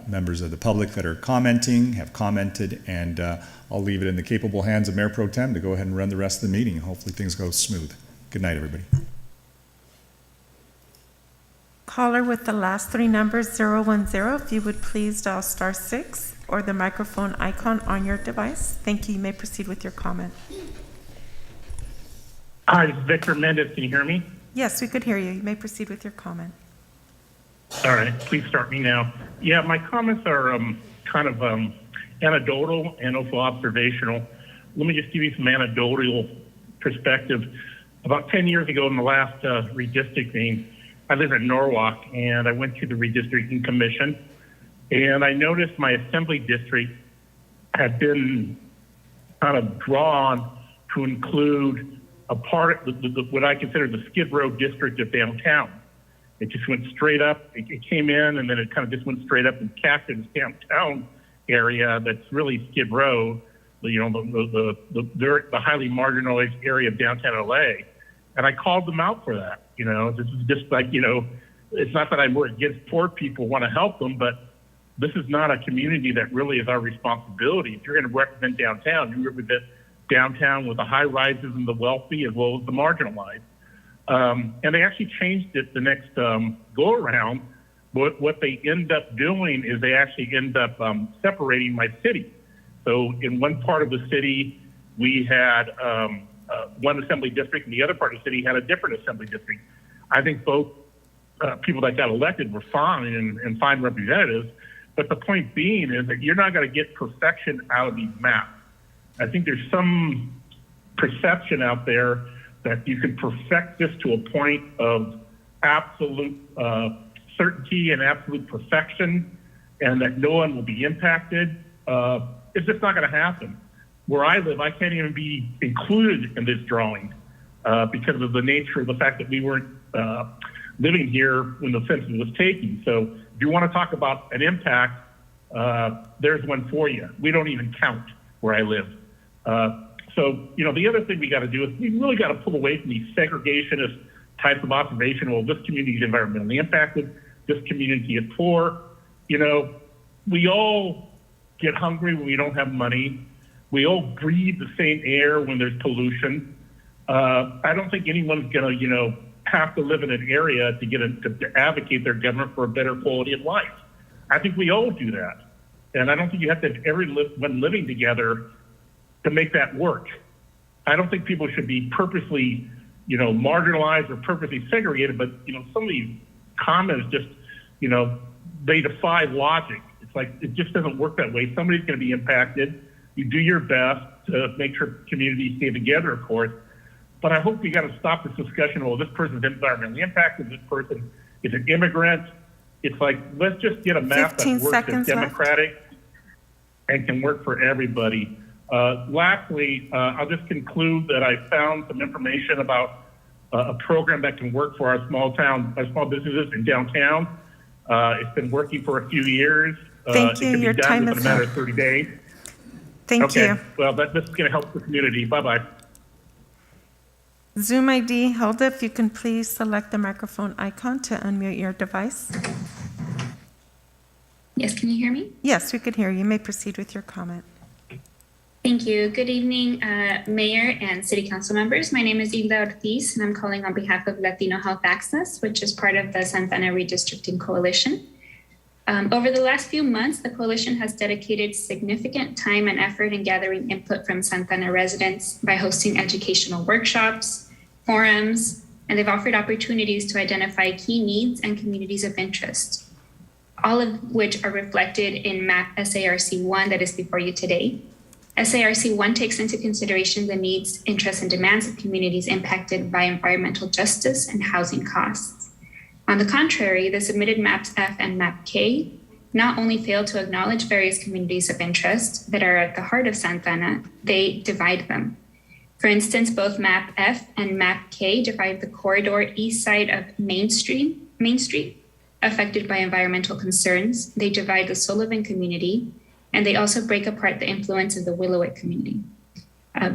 members of the public that are commenting, have commented, and I'll leave it in the capable hands of Mayor Pro Tem to go ahead and run the rest of the meeting. Hopefully things go smooth. Good night, everybody. Caller with the last three numbers, 010, if you would please dial *6 or the microphone icon on your device. Thank you. You may proceed with your comment. Hi, this is Victor Mendez. Can you hear me? Yes, we could hear you. You may proceed with your comment. All right, please start me now. Yeah, my comments are kind of anecdotal and also observational. Let me just give you some anecdotal perspective. About 10 years ago in the last redistricting, I live in Norwalk, and I went to the redistricting commission, and I noticed my assembly district had been kind of drawn to include a part of what I consider the Skid Row district of downtown. It just went straight up. It came in, and then it kind of just went straight up and captured this downtown area that's really Skid Row, you know, the highly marginalized area of downtown LA. And I called them out for that. You know, this is just like, you know, it's not that I'm against poor people, want to help them, but this is not a community that really is our responsibility. If you're going to represent downtown, you represent downtown with the high rises and the wealthy as well as the marginalized. And they actually changed it the next go around. What they end up doing is they actually end up separating my city. So in one part of the city, we had one assembly district, and the other part of the city had a different assembly district. I think both people that got elected were fine and fine representatives, but the point being is that you're not going to get perfection out of these maps. I think there's some perception out there that you can perfect this to a point of absolute certainty and absolute perfection, and that no one will be impacted. It's just not going to happen. Where I live, I can't even be included in this drawing because of the nature of the fact that we weren't living here when the census was taken. So if you want to talk about an impact, there's one for you. We don't even count where I live. So, you know, the other thing we got to do is we really got to pull away from these segregationist types of observation. Well, this community is environmentally impacted. This community is poor. You know, we all get hungry when we don't have money. We all breathe the same air when there's pollution. I don't think anyone's going to, you know, have to live in an area to advocate their government for a better quality of life. I think we all do that. And I don't think you have to have everyone living together to make that work. I don't think people should be purposely, you know, marginalized or purposely segregated, but, you know, some of these comments just, you know, they defy logic. It's like, it just doesn't work that way. Somebody's going to be impacted. You do your best to make sure communities stay together, of course. But I hope we got to stop this discussion. Well, this person's environmentally impacted. This person is an immigrant. It's like, let's just get a map that works, that's democratic and can work for everybody. Lastly, I'll just conclude that I found some information about a program that can work for our small businesses in downtown. It's been working for a few years. Thank you. It can Your be done time within is a matter up. of 30 days. Thank you. Well, this is going to help the community. Bye-bye. Zoom ID, Hilda, if you can please select the microphone icon to unmute your device. Yes, can you hear me? Yes, we could hear you. You may proceed with your comment. Thank you. Good evening, Mayor and City Council members. My name is Hilda Ortiz, and I'm calling on behalf of Latino Health Access, which is part of the Santa Ana Redistricting Coalition. Over the last few months, the coalition has dedicated significant time and effort in gathering input from Santa Ana residents by hosting educational workshops, forums, and they've offered opportunities to identify key needs and communities of interest, all of which are reflected in MAP SARC-1 that is before you today. SARC-1 takes into consideration the needs, interests, and demands of communities impacted by environmental justice and housing costs. On the contrary, the submitted MAPs F and MAP K not only fail to acknowledge various communities of interest that are at the heart of Santa Ana, they divide them. For instance, both MAP F and MAP K divide the corridor east side of Main Street, affected by environmental concerns. They divide the Sullivan community, and they also break apart the influence of the Willowick community.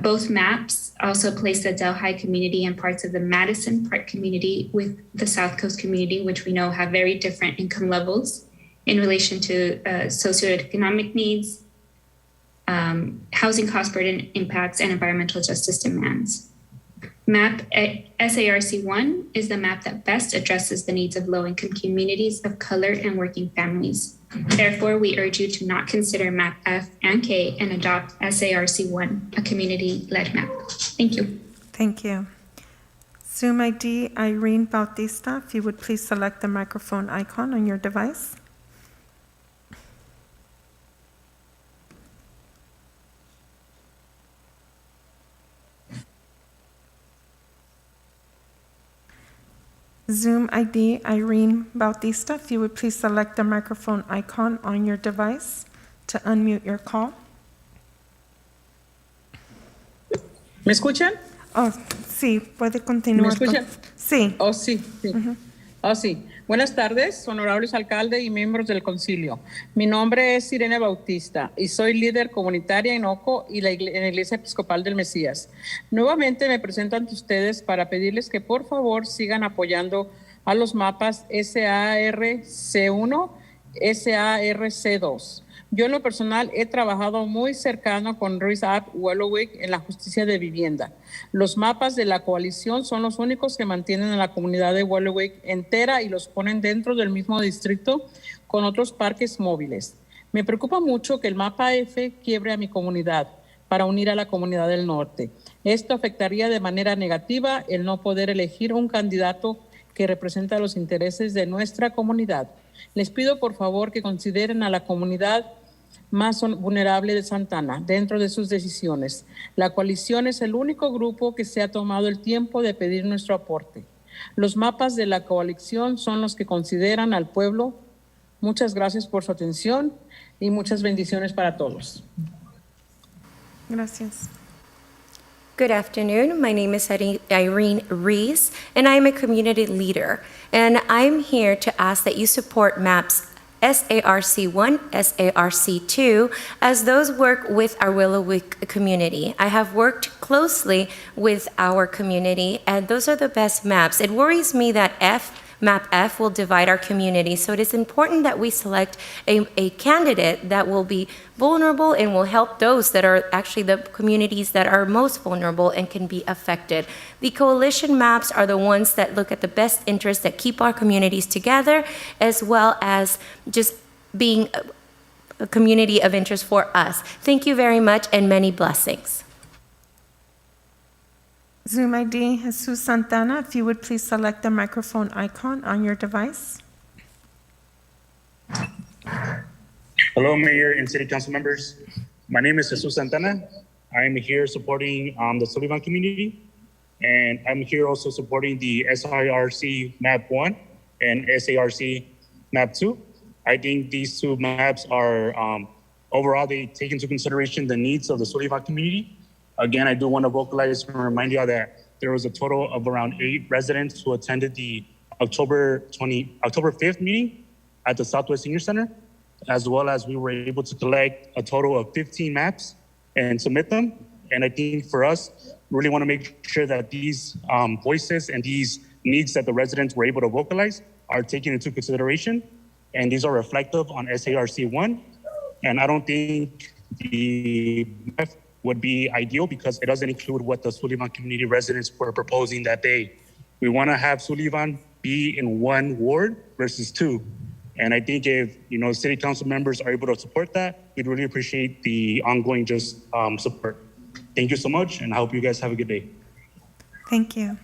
Both maps also place the Delhi community and parts of the Madison Park community with the South Coast community, which we know have very different income levels in relation to socioeconomic needs, housing cost burden impacts, and environmental justice demands. MAP SARC-1 is the map that best addresses the needs of low-income communities of color and working families. Therefore, we urge you to not consider MAP F and K and adopt SARC-1, a community-led map. Thank you. Thank you. Zoom ID, Irene Bautista, if you would please select the microphone icon on your device. Zoom ID, Irene Bautista, if you would please select the microphone icon on your device to unmute your call. ¿Me escuchan? Oh, sí, puede continuar. ¿Me escuchan? Sí. Oh, sí, sí. Oh, sí. Buenas tardes, honorables alcaldes y miembros del concilio. Mi nombre es Irene Bautista y soy líder comunitaria en OCO y en la Iglesia Episcopal del Mesías. Nuevamente me presento ante ustedes para pedirles que por favor sigan apoyando a los mapas SARC-1, SARC-2. Yo en lo personal he trabajado muy cercano con Ruiz Ap Willowick en la justicia de vivienda. Los mapas de la coalición son los únicos que mantienen a la comunidad de Willowick entera y los ponen dentro del mismo distrito con otros parques móviles. Me preocupa mucho que el mapa F quiebre a mi comunidad para unir a la comunidad del norte. Esto afectaría de manera negativa el no poder elegir un candidato que representa los intereses de nuestra comunidad. Les pido por favor que consideren a la comunidad más vulnerable de Santa Ana dentro de sus decisiones. La coalición es el único grupo que se ha tomado el tiempo de pedir nuestro aporte. Los mapas de la coalición son los que consideran al pueblo. Muchas gracias por su atención y muchas bendiciones para todos. Gracias. Good afternoon. My name is Irene Rees, and I am a community leader. And I'm here to ask that you support MAPs SARC-1, SARC-2, as those work with our Willowick community. I have worked closely with our community, and those are the best maps. It worries me that MAP F will divide our community, so it is important that we select a candidate that will be vulnerable and will help those that are actually the communities that are most vulnerable and can be affected. The coalition maps are the ones that look at the best interests that keep our communities together, as well as just being a community of interest for us. Thank you very much, and many blessings. Zoom ID, Jesus Santana, if you would please select the microphone icon on your device. Hello, Mayor and City Council members. My name is Jesus Santana. I'm here supporting the Sullivan community, and I'm here also supporting the SARC Map 1 and SARC Map 2. I think these two maps are, overall, they take into consideration the needs of the Sullivan community. Again, I do want to vocalize and remind you that there was a total of around 8 residents who attended the October 5th meeting at the Southwest Senior Center, as well as we were able to collect a total of 15 maps and submit them. And I think for us, really want to make sure that these voices and these needs that the residents were able to vocalize are taken into consideration. And these are reflective on SARC 1. And I don't think the map would be ideal because it doesn't include what the Sullivan community residents were proposing that day. We want to have Sullivan be in one ward versus two. And I think if, city council members are able to support that, we'd really appreciate the ongoing support. Thank you so much, and I hope you guys have a good day. Thank you.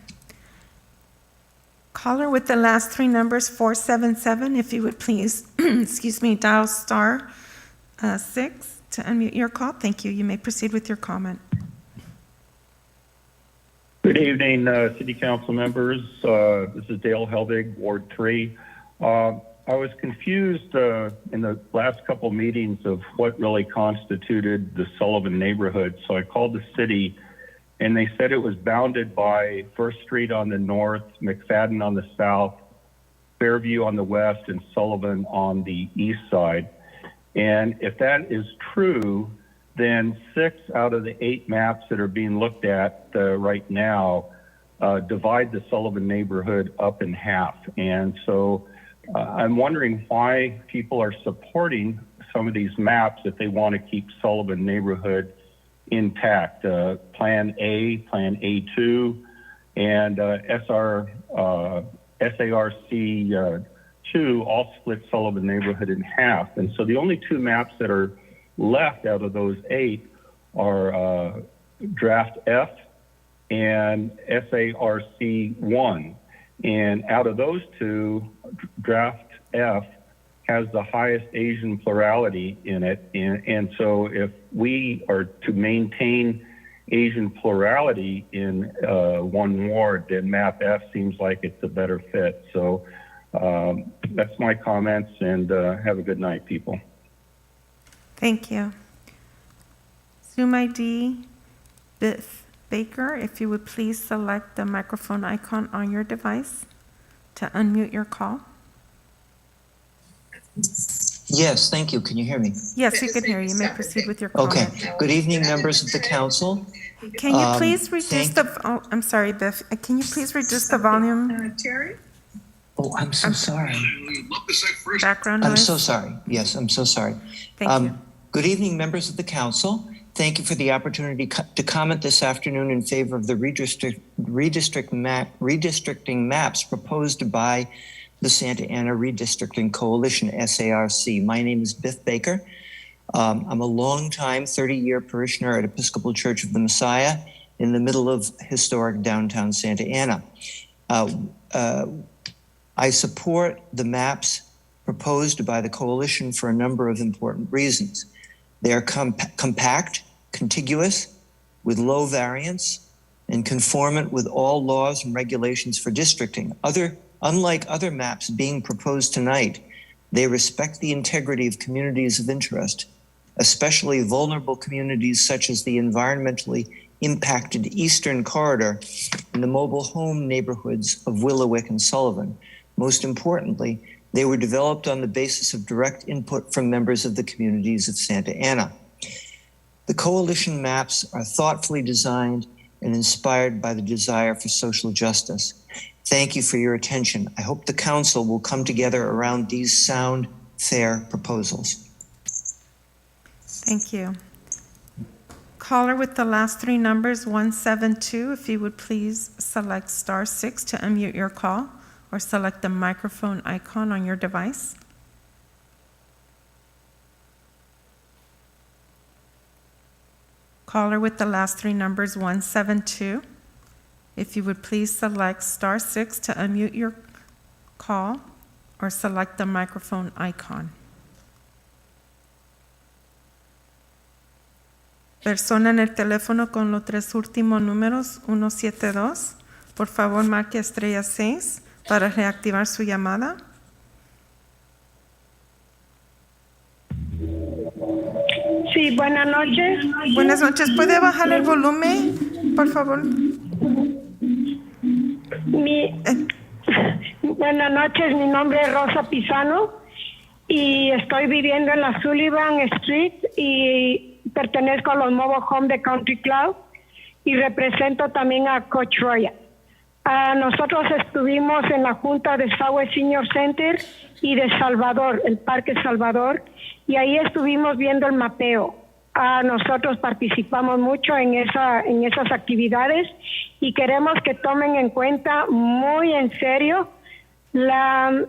Caller with the last three numbers, 477, if you would please, excuse me, dial star 6 to unmute your call. Thank you. You may proceed with your comment. Good evening, City Council members. This is Dale Helbig, Ward 3. I was confused in the last couple meetings of what really constituted the Sullivan neighborhood. So I called the city and they said it was bounded by First Street on the north, McFadden on the south, Fairview on the west, and Sullivan on the east side. And if that is true, then 6 out of the 8 maps that are being looked at right now divide the Sullivan neighborhood up in half. And so I'm wondering why people are supporting some of these maps if they want to keep Sullivan neighborhood intact. Plan A, Plan A2, and SARC 2 all split Sullivan neighborhood in half. And so the only 2 maps that are left out of those 8 are Draft F and SARC 1. And out of those 2, Draft F has the highest Asian plurality in it. And so if we are to maintain Asian plurality in one ward, then map F seems like it's a better fit. So that's my comments, and have a good night, people. Thank you. Zoom ID Biff Baker, if you would please select the microphone icon on your device to unmute your call. Yes, thank you. Can you hear me? Yes, we can hear you. You may proceed with your comment. Okay. Good evening, members of the council. Can you please reduce the, I'm sorry, Biff. Can you please reduce the volume? Terry? Oh, I'm so sorry. Background I'm noise? so sorry. Yes, I'm so sorry. Thank you. Good evening, members of the council. Thank you for the opportunity to comment this afternoon in favor of the redistricting maps proposed by the Santa Ana Redistricting Coalition, SARC. My name is Biff Baker. I'm a longtime 30-year parishioner at Episcopal Church of the Messiah in the middle of historic downtown Santa Ana. I support the maps proposed by the coalition for a number of important reasons. They're compact, contiguous, with low variance, and conformant with all laws and regulations for districting. Unlike other maps being proposed tonight, they respect the integrity of communities of interest, especially vulnerable communities such as the environmentally impacted Eastern Corridor and the mobile home neighborhoods of Willowick and Sullivan. Most importantly, they were developed on the basis of direct input from members of the communities of Santa Ana. The coalition maps are thoughtfully designed and inspired by the desire for social justice. Thank you for your attention. I hope the council will come together around these sound, fair proposals. Thank you. Caller with the last 3 numbers, 172, if you would please select star 6 to unmute your call, or select the microphone icon on your device. Caller with the last 3 numbers, 172. If you would please select star 6 to unmute your call or select the microphone icon. Persona en el teléfono con los 3 últimos números, 172. Por favor, marque estrella 6 para reactivar su llamada. Sí, buenas noches. Buenas noches. ¿Puede bajar el volumen, por favor? Buenas noches, mi nombre es Rosa Pisano y estoy viviendo en la Sullivan Street y pertenezco a los Mobile Home de Country Club. y represento también a Coach Royal. Nosotros estuvimos en la junta de Southwest Senior Center y de Salvador, el Parque Salvador, y ahí estuvimos viendo el mapeo. Nosotros participamos mucho en esas actividades y queremos que tomen en cuenta muy en serio la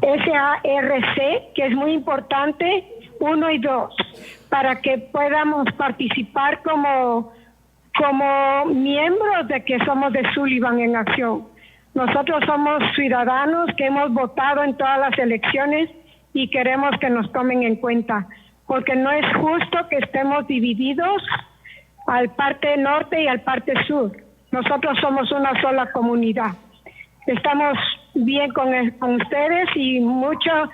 SARC, que es muy importante, 1 y 2, para que podamos participar como miembros de que somos de Sullivan en Acción. Nosotros somos ciudadanos que hemos votado en todas las elecciones y queremos que nos tomen en cuenta, porque no es justo que estemos divididos al parte norte y al parte sur. Nosotros somos una sola comunidad. Estamos bien con ustedes y muchos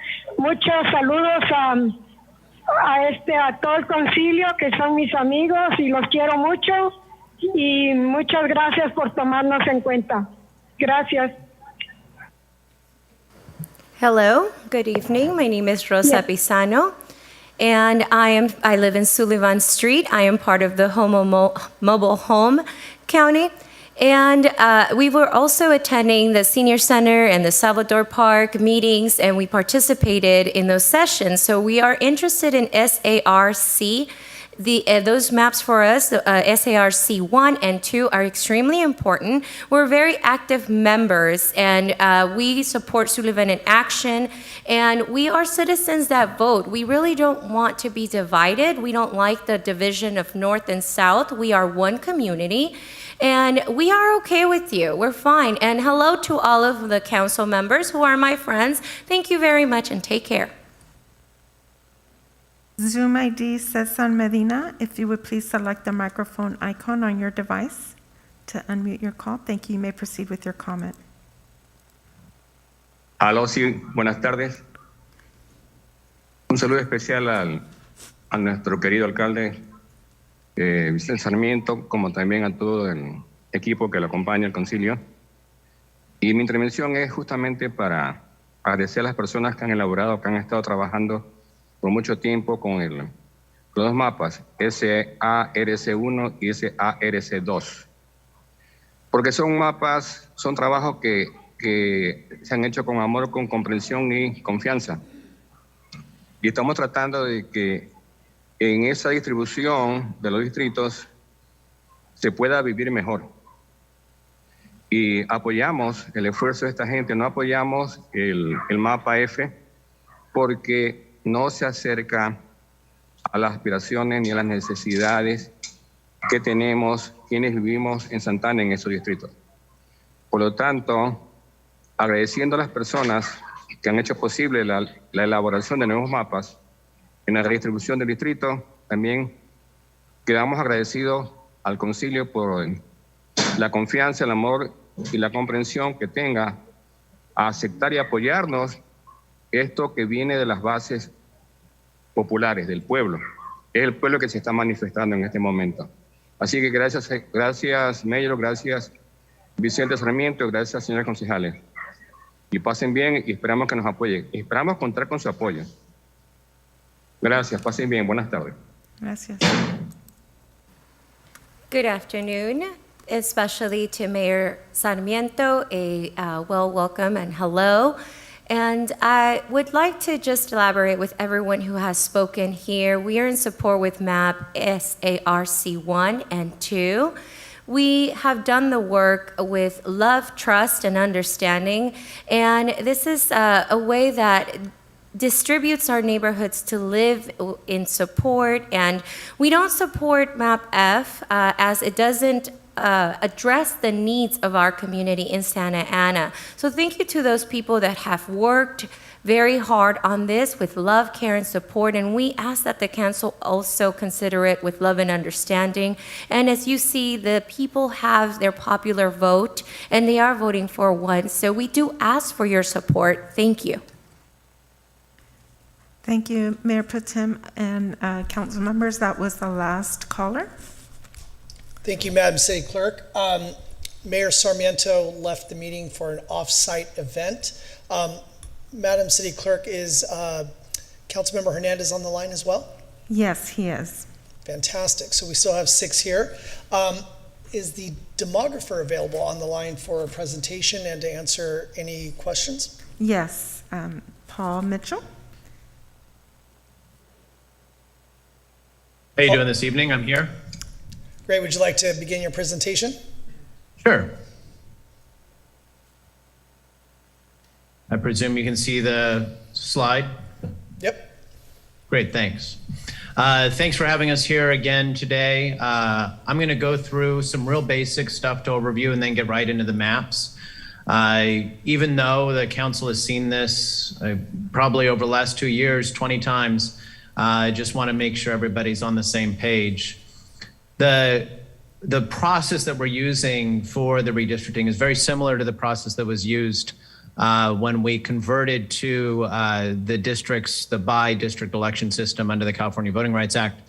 saludos a todo el concilio, que son mis amigos y los quiero mucho, y muchas gracias por tomarnos en cuenta. Gracias. Hello, good evening. My name is Rosa Pisano, and I live in Sullivan Street. I am part of the Mobile Home County. And we were also attending the Senior Center and the Salvador Park meetings, and we participated in those sessions. So we are interested in SARC. Those maps for us, SARC 1 and 2, are extremely important. We're very active members, and we support Sullivan in Action, and we are citizens that vote. We really don't want to be divided. We don't like the division of North and South. We are one community, and we are okay with you. We're fine. And hello to all of the council members who are my friends. Thank you very much, and take care. Zoom ID Cesar Medina, if you would please select the microphone icon on your device to unmute your call. Thank you. You may proceed with your comment. Aló, sí, buenas tardes. Un saludo especial a nuestro querido alcalde Vicente Sarmiento, como también a todo el equipo que lo acompaña al concilio. Y mi intervención es justamente para agradecer a las personas que han elaborado, que han estado trabajando por mucho tiempo con los dos mapas, SARC1 y SARC2. Porque son mapas, son trabajos que se han hecho con amor, con comprensión y confianza. Y estamos tratando de que en esa distribución de los distritos se pueda vivir mejor. Y apoyamos el esfuerzo de esta gente, no apoyamos el mapa F porque no se acerca a las aspiraciones ni a las necesidades que tenemos quienes vivimos en Santana en esos distritos. Por lo tanto, agradeciendo a las personas que han hecho posible la elaboración de nuevos mapas en la redistribución del distrito, también quedamos agradecidos al concilio por la confianza, el amor y la comprensión que tenga a aceptar y apoyarnos esto que viene de las bases populares del pueblo. Es el pueblo que se está manifestando en este momento. Así que gracias Mayor, gracias Vicente Sarmiento, gracias señores concejales. Y pasen bien y esperamos que nos apoyen. Esperamos contar con su apoyo. Gracias, pasen bien, buenas tardes. Gracias. Good afternoon, especially to Mayor Sarmiento, a well welcome and hello. And I would like to just elaborate with everyone who has spoken here. We are in support with map SARC 1 and 2. We have done the work with love, trust, and understanding. And this is a way that distributes our neighborhoods to live in support. And we don't support map F as it doesn't address the needs of our community in Santa Ana. So thank you to those people that have worked very hard on this with love, care, and support, and we ask that the council also consider it with love and understanding. And as you see, the people have their popular vote, and they are voting for one, so we do ask for your support. Thank you. Thank you, Mayor Pro Tem and council members. That was the last caller. Thank you, Madam City Clerk. Mayor Sarmiento left the meeting for an off-site event. Madam City Clerk, is Councilmember Hernandez on the line as well? Yes, he is. Fantastic. So we still have 6 here. Is the demographer available on the line for a presentation and to answer any questions? Yes, Paul Mitchell. How you doing this evening? I'm here. Great. Would you like to begin your presentation? Sure. I presume you can see the slide? Yep. Great, thanks. Thanks for having us here again today. I'm going to go through some real basic stuff to overview and then get right into the maps. Even though the council has seen this probably over the last 2 years, 20 times, I just want to make sure everybody's on the same page. The process that we're using for the redistricting is very similar to the process that was used when we converted to the districts, the by-district election system under the California Voting Rights Act.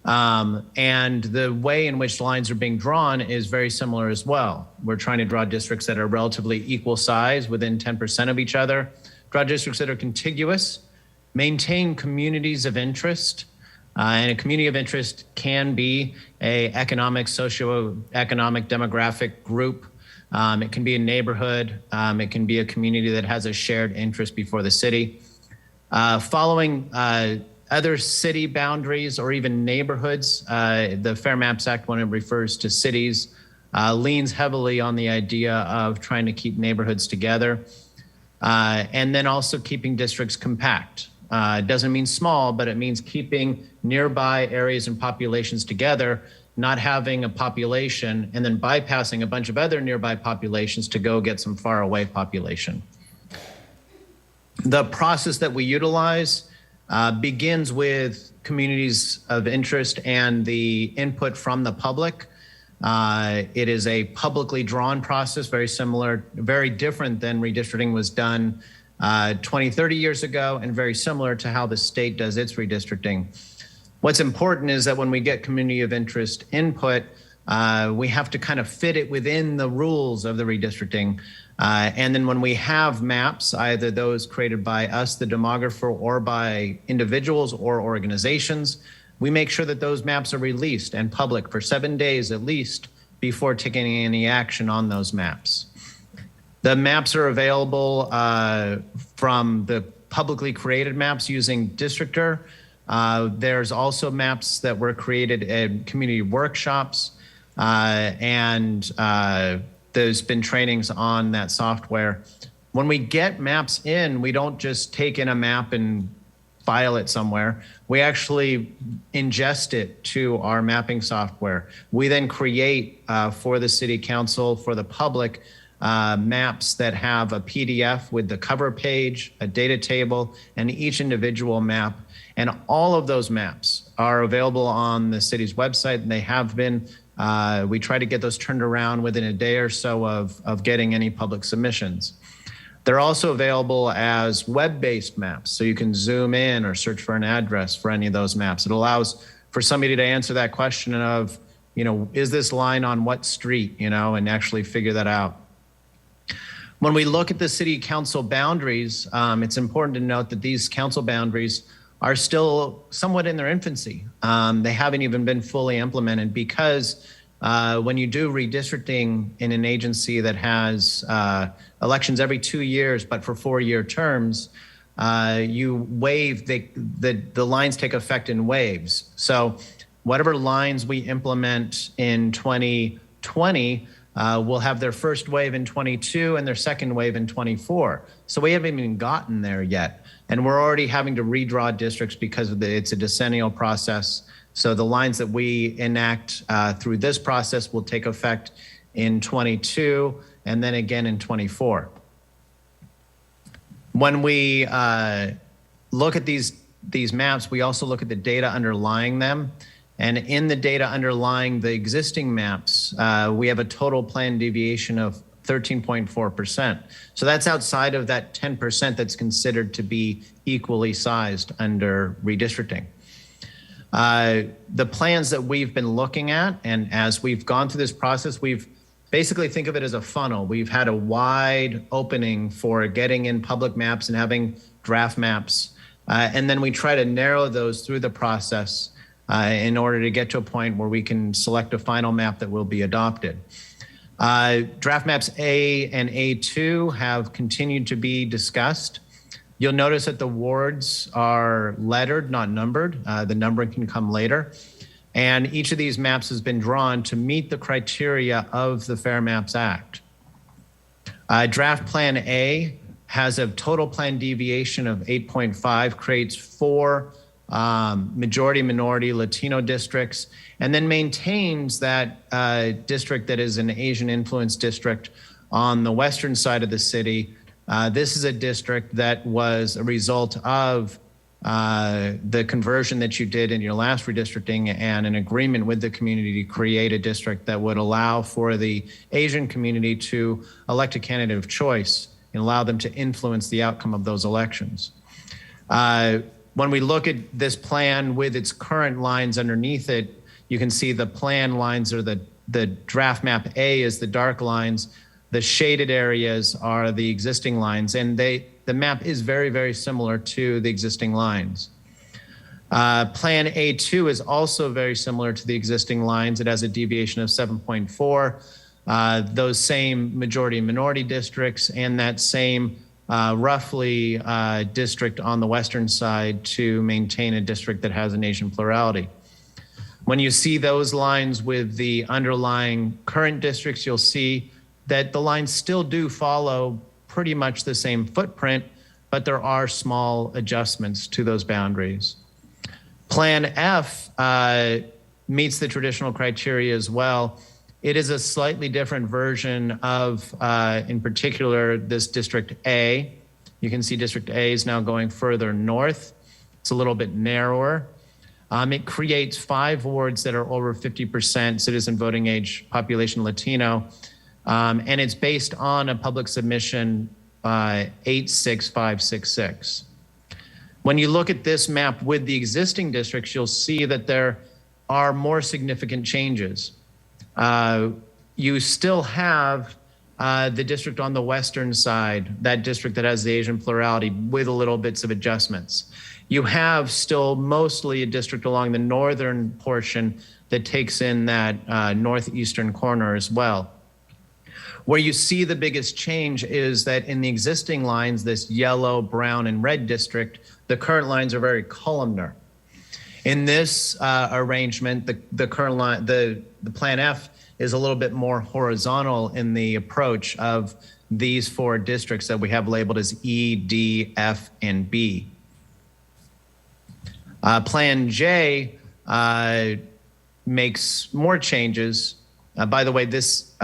And the way in which lines are being drawn is very similar as well. We're trying to draw districts that are relatively equal size, within 10% of each other, draw districts that are contiguous, maintain communities of interest, and a community of interest can be a economic, socio-economic, demographic group. It can be a neighborhood. It can be a community that has a shared interest before the city. Following other city boundaries or even neighborhoods, the Fair Maps Act, when it refers to cities, leans heavily on the idea of trying to keep neighborhoods together, and then also keeping districts compact. It doesn't mean small, but it means keeping nearby areas and populations together, not having a population and then bypassing a bunch of other nearby populations to go get some far away population. The process that we utilize begins with communities of interest and the input from the public. It is a publicly drawn process, very similar, very different than redistricting was done 20, 30 years ago, and very similar to how the state does its redistricting. What's important is that when we get community of interest input, we have to kind of fit it within the rules of the redistricting. And then when we have maps, either those created by us, the demographer, or by individuals or organizations, we make sure that those maps are released and public for 7 days at least before taking any action on those maps. The maps are available from the publicly created maps using Districtor. There's also maps that were created in community workshops, and there's been trainings on that software. When we get maps in, we don't just take in a map and file it somewhere. We actually ingest it to our mapping software. We then create for the city council, for the public, maps that have a PDF with the cover page, a data table, and each individual map. And all of those maps are available on the city's website, and they have been. We try to get those turned around within a day or so of getting any public submissions. They're also available as web-based maps, so you can zoom in or search for an address for any of those maps. It allows for somebody to answer that question of, is this line on what street, and actually figure that out. When we look at the city council boundaries, it's important to note that these council boundaries are still somewhat in their infancy. They haven't even been fully implemented because when you do redistricting in an agency that has elections every 2 years, but for 4-year terms, you waive, the lines take effect in waves. So whatever lines we implement in 2020 will have their first wave in 22 and their second wave in 24. So we haven't even gotten there yet. And we're already having to redraw districts because it's a decennial process. So the lines that we enact through this process will take effect in 22 and then again in 24. When we look at these maps, we also look at the data underlying them. And in the data underlying the existing maps, we have a total planned deviation of 13.4%. So that's outside of that 10% that's considered to be equally sized under redistricting. The plans that we've been looking at, and as we've gone through this process, we've Basically, think of it as a funnel. We've had a wide opening for getting in public maps and having draft maps. And then we try to narrow those through the process in order to get to a point where we can select a final map that will be adopted. Draft maps A and A2 have continued to be discussed. You'll notice that the wards are lettered, not numbered. The numbering can come later. And each of these maps has been drawn to meet the criteria of the Fair Maps Act. Draft Plan A has a total plan deviation of 8.5, creates 4 majority-minority Latino districts, and then maintains that district that is an Asian influence district on the western side of the city. This is a district that was a result of the conversion that you did in your last redistricting and an agreement with the community to create a district that would allow for the Asian community to elect a candidate of choice and allow them to influence the outcome of those elections. When we look at this plan with its current lines underneath it, you can see the plan lines are the draft map A is the dark lines. The shaded areas are the existing lines, and the map is very, very similar to the existing lines. Plan A2 is also very similar to the existing lines. It has a deviation of 7.4. Those same majority and minority districts and that same roughly district on the western side to maintain a district that has an Asian plurality. When you see those lines with the underlying current districts, you'll see that the lines still do follow pretty much the same footprint, but there are small adjustments to those boundaries. Plan F meets the traditional criteria as well. It is a slightly different version of, in particular, this District A. You can see District A is now going further north. It's a little bit narrower. It creates 5 wards that are over 50% citizen voting age population Latino. And it's based on a public submission 86566. When you look at this map with the existing districts, you'll see that there are more significant changes. You still have the district on the western side, that district that has the Asian plurality with a little bits of adjustments. You have still mostly a district along the northern portion that takes in that northeastern corner as well. Where you see the biggest change is that in the existing lines, this yellow, brown, and red district, the current lines are very columnar. In this arrangement, the current line, the Plan F is a little bit more horizontal in the approach of these 4 districts that we have labeled as E, D, F, and B. Plan J makes more changes. By the way, this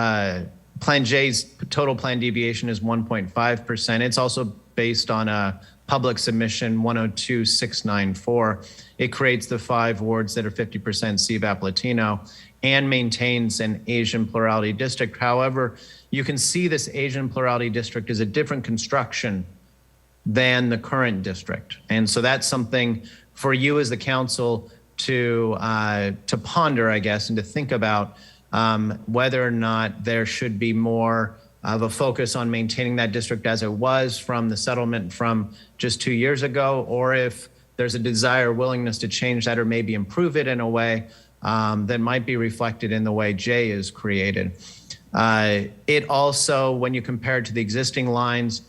Plan J's total plan deviation is 1.5%. It's also based on a public submission 102694. It creates the 5 wards that are 50% CVAP Latino and maintains an Asian plurality district. However, you can see this Asian plurality district is a different construction than the current district. And so that's something for you as the council to ponder, I guess, and to think about whether or not there should be more of a focus on maintaining that district as it was from the settlement from just 2 years ago, or if there's a desire, willingness to change that or maybe improve it in a way that might be reflected in the way J is created. It also, when you compare it to the existing lines,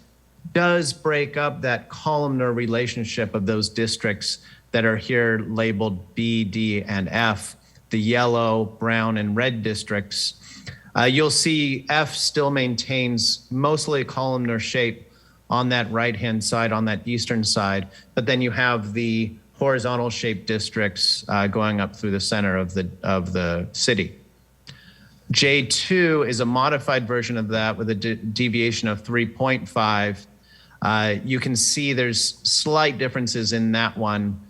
does break up that columnar relationship of those districts that are here labeled B, D, and F, the yellow, brown, and red districts. You'll see F still maintains mostly a columnar shape on that right-hand side, on that eastern side, but then you have the horizontal shaped districts going up through the center of the city. J2 is a modified version of that with a deviation of 3.5. You can see there's slight differences in that one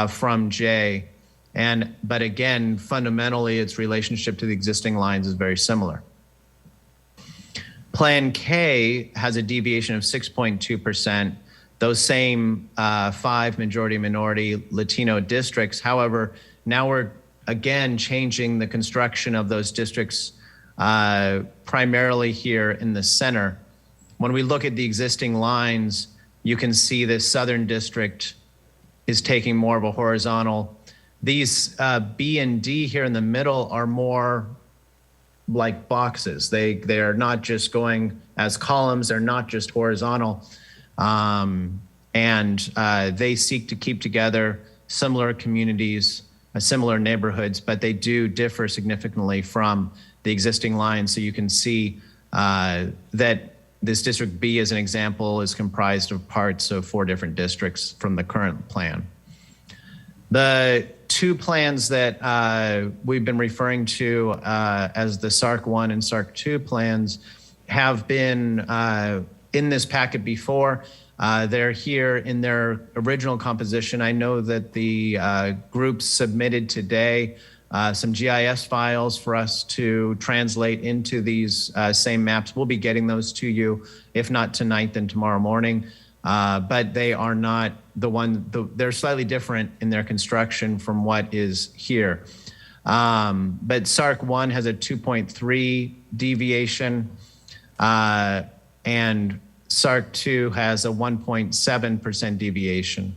from J. But again, fundamentally, its relationship to the existing lines is very similar. Plan K has a deviation of 6.2%. Those same 5 majority-minority Latino districts. However, now we're again changing the construction of those districts primarily here in the center. When we look at the existing lines, you can see the southern district is taking more of a horizontal. These B and D here in the middle are more like boxes. They are not just going as columns, they're not just horizontal. They seek to keep together similar communities, similar neighborhoods, but they do differ significantly from the existing lines. So you can see that this District B, as an example, is comprised of parts of 4 different districts from the current plan. The 2 plans that we've been referring to as the SARC 1 and SARC 2 plans have been in this packet before. They're here in their original composition. I know that the groups submitted today some GIS files for us to translate into these same maps. We'll be getting those to you, if not tonight, then tomorrow morning. But they are not they're slightly different in their construction from what is here. But SARC 1 has a 2.3 deviation, and SARC 2 has a 1.7% deviation.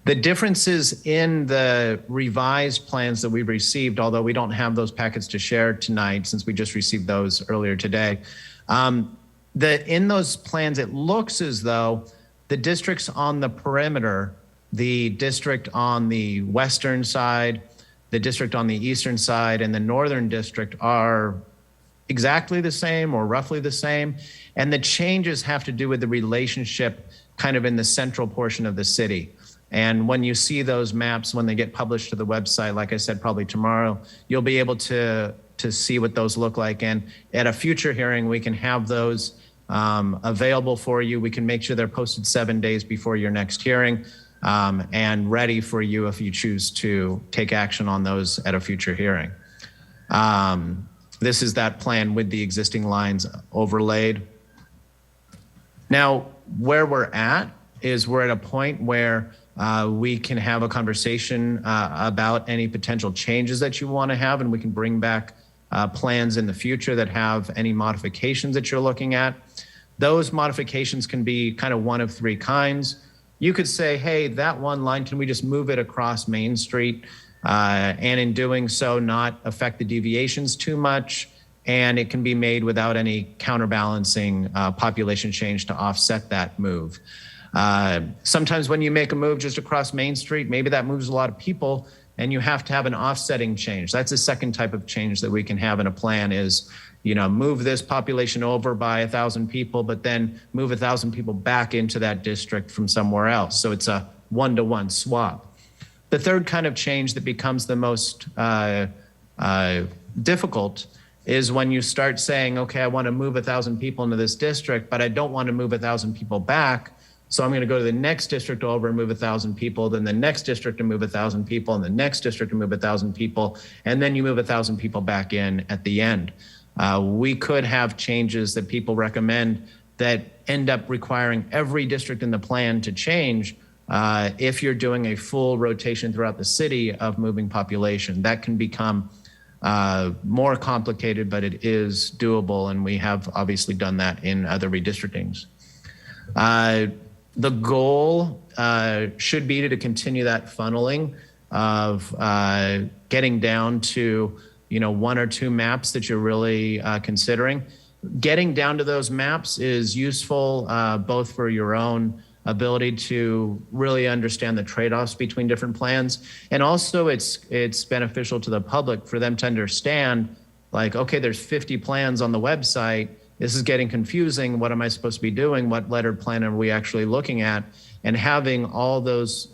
The differences in the revised plans that we've received, although we don't have those packets to share tonight since we just received those earlier today, in those plans, it looks as though the districts on the perimeter, the district on the western side, the district on the eastern side, and the northern district are exactly the same or roughly the same. And the changes have to do with the relationship kind of in the central portion of the city. And when you see those maps, when they get published to the website, like I said, probably tomorrow, you'll be able to see what those look like. And at a future hearing, we can have those available for you. We can make sure they're posted 7 days before your next hearing and ready for you if you choose to take action on those at a future hearing. This is that plan with the existing lines overlaid. Now, where we're at is we're at a point where we can have a conversation about any potential changes that you want to have, and we can bring back plans in the future that have any modifications that you're looking at. Those modifications can be kind of one of 3 kinds. You could say, hey, that one line, can we just move it across Main Street? And in doing so, not affect the deviations too much. And it can be made without any counterbalancing population change to offset that move. Sometimes when you make a move just across Main Street, maybe that moves a lot of people and you have to have an offsetting change. That's a second type of change that we can have in a plan is, move this population over by 1,000 people, but then move 1,000 people back into that district from somewhere else. So it's a 1-to-1 swap. The third kind of change that becomes the most difficult is when you start saying, okay, I want to move 1,000 people into this district, but I don't want to move 1,000 people back. So I'm going to go to the next district over and move 1,000 people, then the next district to move 1,000 people, and the next district to move 1,000 people, and then you move 1,000 people back in at the end. We could have changes that people recommend that end up requiring every district in the plan to change if you're doing a full rotation throughout the city of moving population. That can become more complicated, but it is doable, and we have obviously done that in other redistrictings. The goal should be to continue that funneling of getting down to 1 or 2 maps that you're really considering. Getting down to those maps is useful both for your own ability to really understand the trade-offs between different plans, and also it's beneficial to the public for them to understand, like, okay, there's 50 plans on the website. This is getting confusing. What am I supposed to be doing? What lettered plan are we actually looking at? And having all those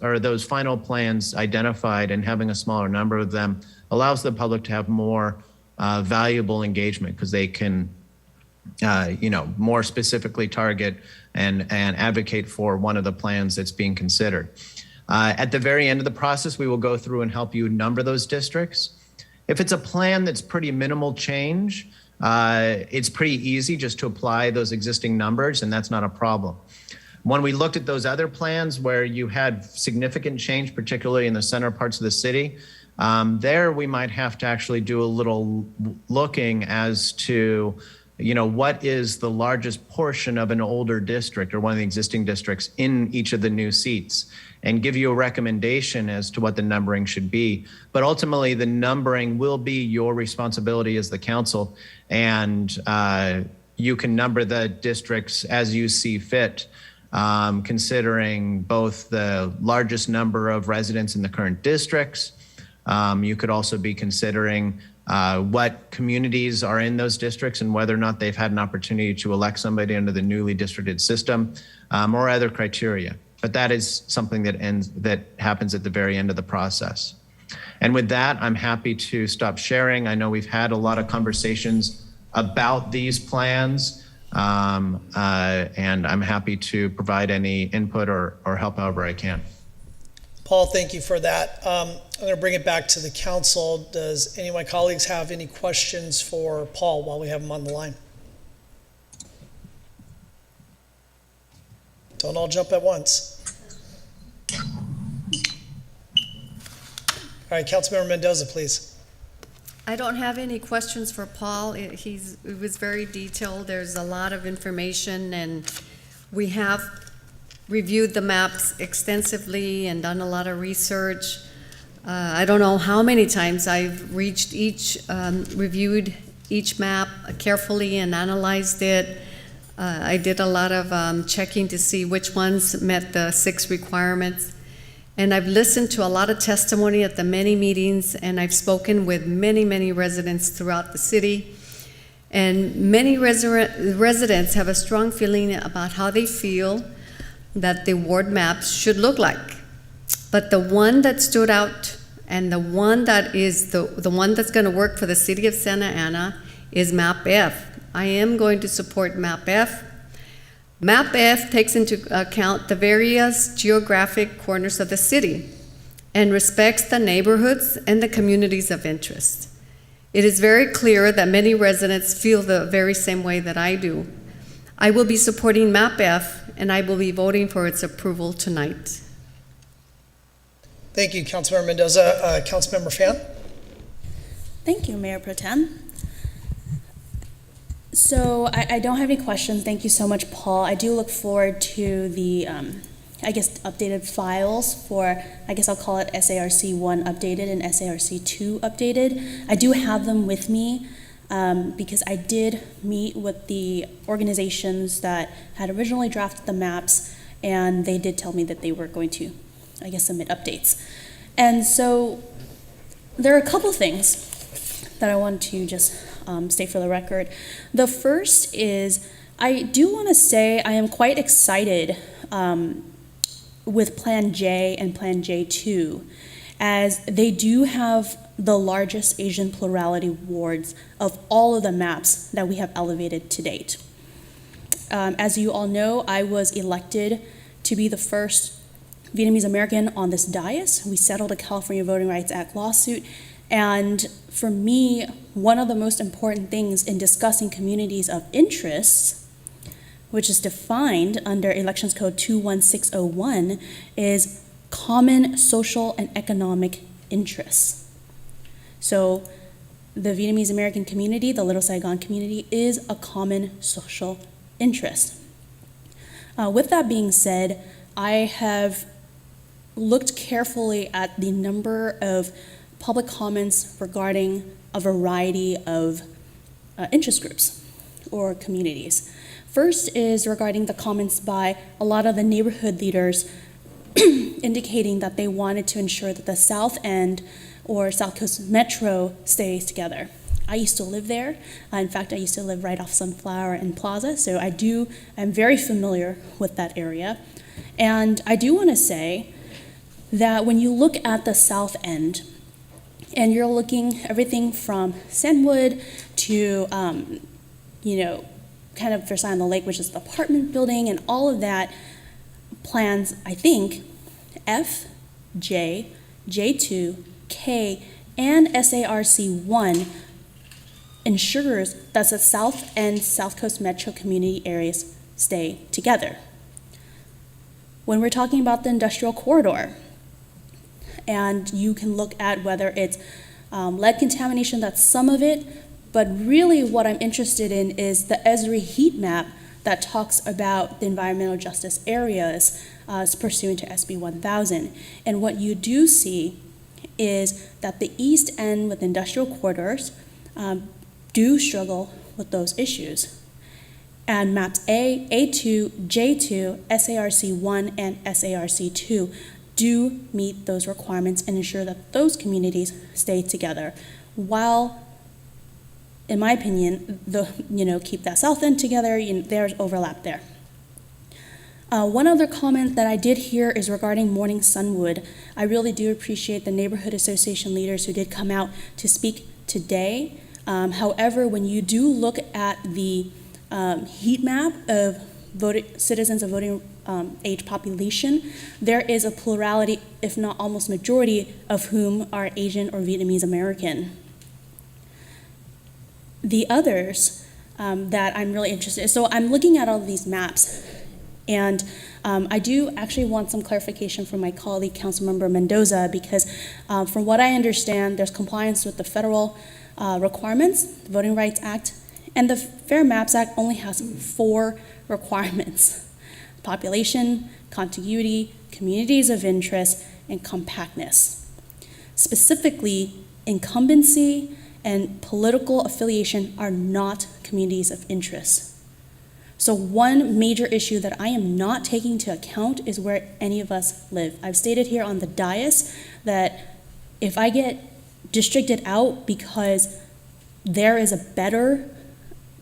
final plans identified and having a smaller number of them allows the public to have more valuable engagement because they can, more specifically target and advocate for one of the plans that's being considered. At the very end of the process, we will go through and help you number those districts. If it's a plan that's pretty minimal change, it's pretty easy just to apply those existing numbers, and that's not a problem. When we looked at those other plans where you had significant change, particularly in the center parts of the city, There we might have to actually do a little looking as to, what is the largest portion of an older district or one of the existing districts in each of the new seats, and give you a recommendation as to what the numbering should be. But ultimately, the numbering will be your responsibility as the council, and you can number the districts as you see fit, considering both the largest number of residents in the current districts. You could also be considering what communities are in those districts and whether or not they've had an opportunity to elect somebody under the newly districted system, or other criteria. But that is something that happens at the very end of the process. And with that, I'm happy to stop sharing. I know we've had a lot of conversations about these plans, and I'm happy to provide any input or help however I can. Paul, thank you for that. I'm going to bring it back to the council. Does any of my colleagues have any questions for Paul while we have him on the line? Don't all jump at once. All right, Councilmember Mendoza, please. I don't have any questions for Paul. It was very detailed. There's a lot of information, and we have reviewed the maps extensively and done a lot of research. I don't know how many times I've reviewed each map carefully and analyzed it. I did a lot of checking to see which ones met the 6 requirements. And I've listened to a lot of testimony at the many meetings, and I've spoken with many, many residents throughout the city. And many residents have a strong feeling about how they feel that the ward maps should look like. But the one that stood out, and the one that is the one that's going to work for the city of Santa Ana, is Map F. I am going to support Map F. Map F takes into account the various geographic corners of the city and respects the neighborhoods and the communities of interest. It is very clear that many residents feel the very same way that I do. I will be supporting Map F, and I will be voting for its approval tonight. Thank you, Councilmember Mendoza. Councilmember Fan? Thank you, Mayor Pro Tem. So I don't have any questions. Thank you so much, Paul. I do look forward to the, updated files for, I'll call it SARC 1 updated and SARC 2 updated. I do have them with me because I did meet with the organizations that had originally drafted the maps, and they did tell me that they were going to, submit updates. And so there are a couple things that I want to just state for the record. The first is, I do want to say I am quite excited with Plan J and Plan J2, as they do have the largest Asian plurality wards of all of the maps that we have elevated to date. As you all know, I was elected to be the first Vietnamese American on this dais. We settled a California Voting Rights Act lawsuit. And for me, one of the most important things in discussing communities of interest, which is defined under Elections Code 21601, is common social and economic interests. So the Vietnamese American community, the Little Saigon community, is a common social interest. With that being said, I have looked carefully at the number of public comments regarding a variety of interest groups or communities. First is regarding the comments by a lot of the neighborhood leaders indicating that they wanted to ensure that the South End or South Coast Metro stays together. I used to live there. In fact, I used to live right off Sunflower and Plaza, so I'm very familiar with that area. And I do want to say that when you look at the South End, and you're looking everything from Sandwood to, kind of Versailles on the Lake, which is the apartment building, and all of that, plans, I think, F, J, J2, K, and SARC 1 ensures that the South End, South Coast Metro community areas stay together. When we're talking about the industrial corridor, and you can look at whether it's lead contamination, that's some of it, but really what I'm interested in is the ESRI heat map that talks about the environmental justice areas pursuant to SB 1000. And what you do see is that the East End with industrial corridors do struggle with those issues. And maps A, A2, J2, SARC1, and SARC2 do meet those requirements and ensure that those communities stay together, while, in my opinion, keep that south end together. There's overlap there. One other comment that I did hear is regarding Morning Sunwood. I really do appreciate the neighborhood association leaders who did come out to speak today. However, when you do look at the heat map of citizens of voting age population, there is a plurality, if not almost majority, of whom are Asian or Vietnamese American. The others that I'm really interested in, so I'm looking at all of these maps, and I do actually want some clarification from my colleague, Councilmember Mendoza, because from what I understand, there's compliance with the federal requirements, the Voting Rights Act, and the Fair Maps Act only has 4 requirements: population, contiguity, communities of interest, and compactness. Specifically, incumbency and political affiliation are not communities of interest. So one major issue that I am not taking into account is where any of us live. I've stated here on the dais that if I get districted out because there is a better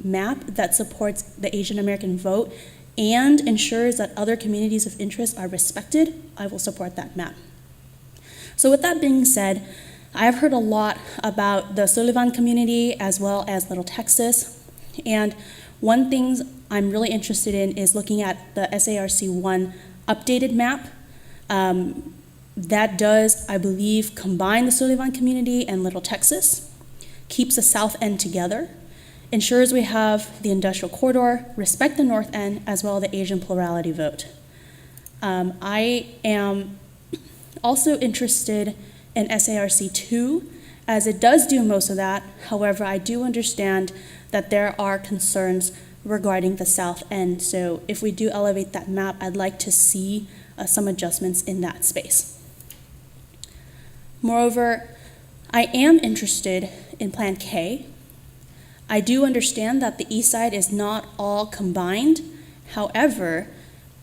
map that supports the Asian American vote and ensures that other communities of interest are respected, I will support that map. So with that being said, I've heard a lot about the Sullivan community as well as Little Texas, and one thing I'm really interested in is looking at the SARC1 updated map. That does, I believe, combine the Sullivan community and Little Texas, keeps the south end together, ensures we have the industrial corridor, respect the north end, as well as the Asian plurality vote. I am also interested in SARC2, as it does do most of that. However, I do understand that there are concerns regarding the south end. So if we do elevate that map, I'd like to see some adjustments in that space. Moreover, I am interested in Plan K. I do understand that the east side is not all combined. However,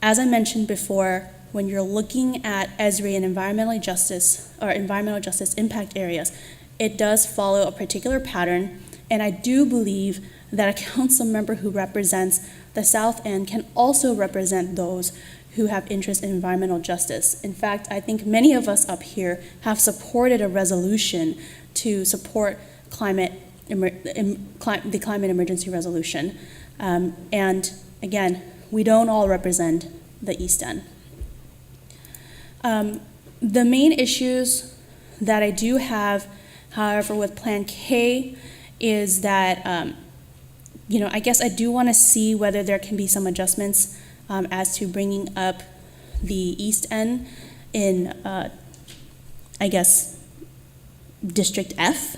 as I mentioned before, when you're looking at ESRI and environmental justice impact areas, it does follow a particular pattern, and I do believe that a council member who represents the South End can also represent those who have interest in environmental justice. In fact, I think many of us up here have supported a resolution to support the climate emergency resolution. And again, we don't all represent the East End. The main issues that I do have, however, with Plan K is that, I guess I do want to see whether there can be some adjustments as to bringing up the East End in, I guess, District F,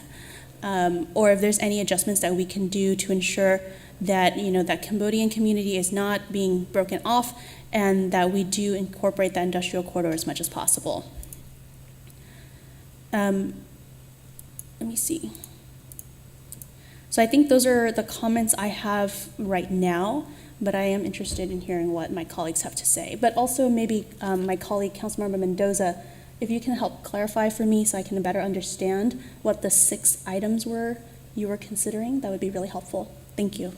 or if there's any adjustments that we can do to ensure that, that Cambodian community is not being broken off and that we do incorporate that industrial corridor as much as possible. Let me see. So I think those are the comments I have right now, but I am interested in hearing what my colleagues have to say. But also maybe my colleague, Councilmember Mendoza, if you can help clarify for me so I can better understand what the 6 items were you were considering, that would be really helpful. Thank you.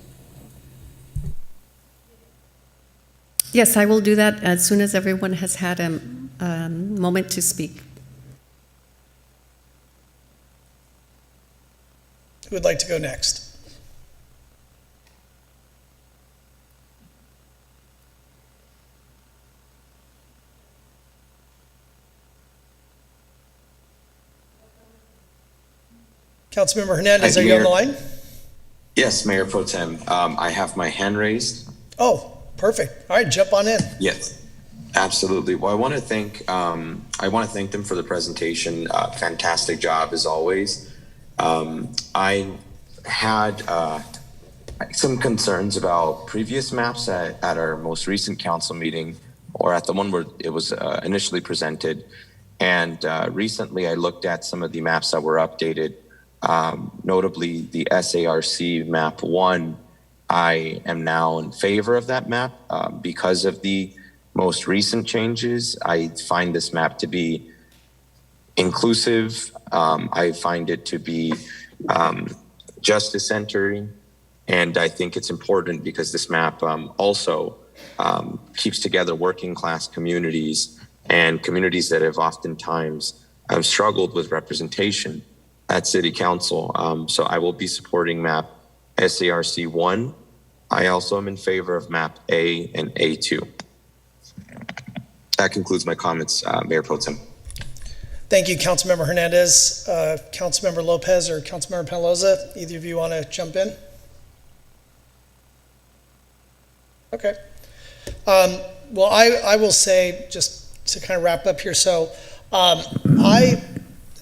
Yes, I will do that as soon as everyone has had a moment to speak. Who would like to go next? Councilmember Hernandez, are you on the line? Yes, Mayor Pro Tem. I have my hand raised. Oh, perfect. All right, jump on in. Yes. Absolutely. Well, I want to thank them for the presentation. Fantastic job as always. I had some concerns about previous maps at our most recent council meeting, or at the one where it was initially presented. And recently I looked at some of the maps that were updated, notably the SARC map 1. I am now in favor of that map because of the most recent changes. I find this map to be inclusive. I find it to be justice centering. And I think it's important because this map also keeps together working class communities and communities that have oftentimes struggled with representation at City Council. So I will be supporting map SARC 1. I also am in favor of map A and A2. That concludes my comments, Mayor Pro Tem. Thank you, Councilmember Hernandez. Councilmember Lopez or Councilmember Penaloza, either of you want to jump in? Okay. Well, I will say, just to kind of wrap up here, so I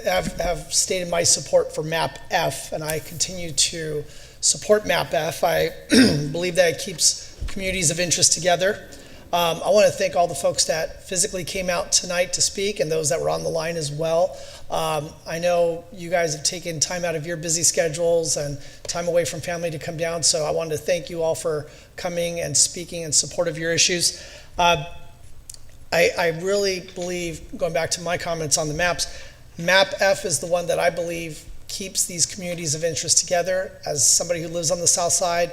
have stated my support for map F, and I continue to support map F. I believe that it keeps communities of interest together. I want to thank all the folks that physically came out tonight to speak and those that were on the line as well. I know you guys have taken time out of your busy schedules and time away from family to come down, so I wanted to thank you all for coming and speaking in support of your issues. I really believe, going back to my comments on the maps, map F is the one that I believe keeps these communities of interest together. As somebody who lives on the south side,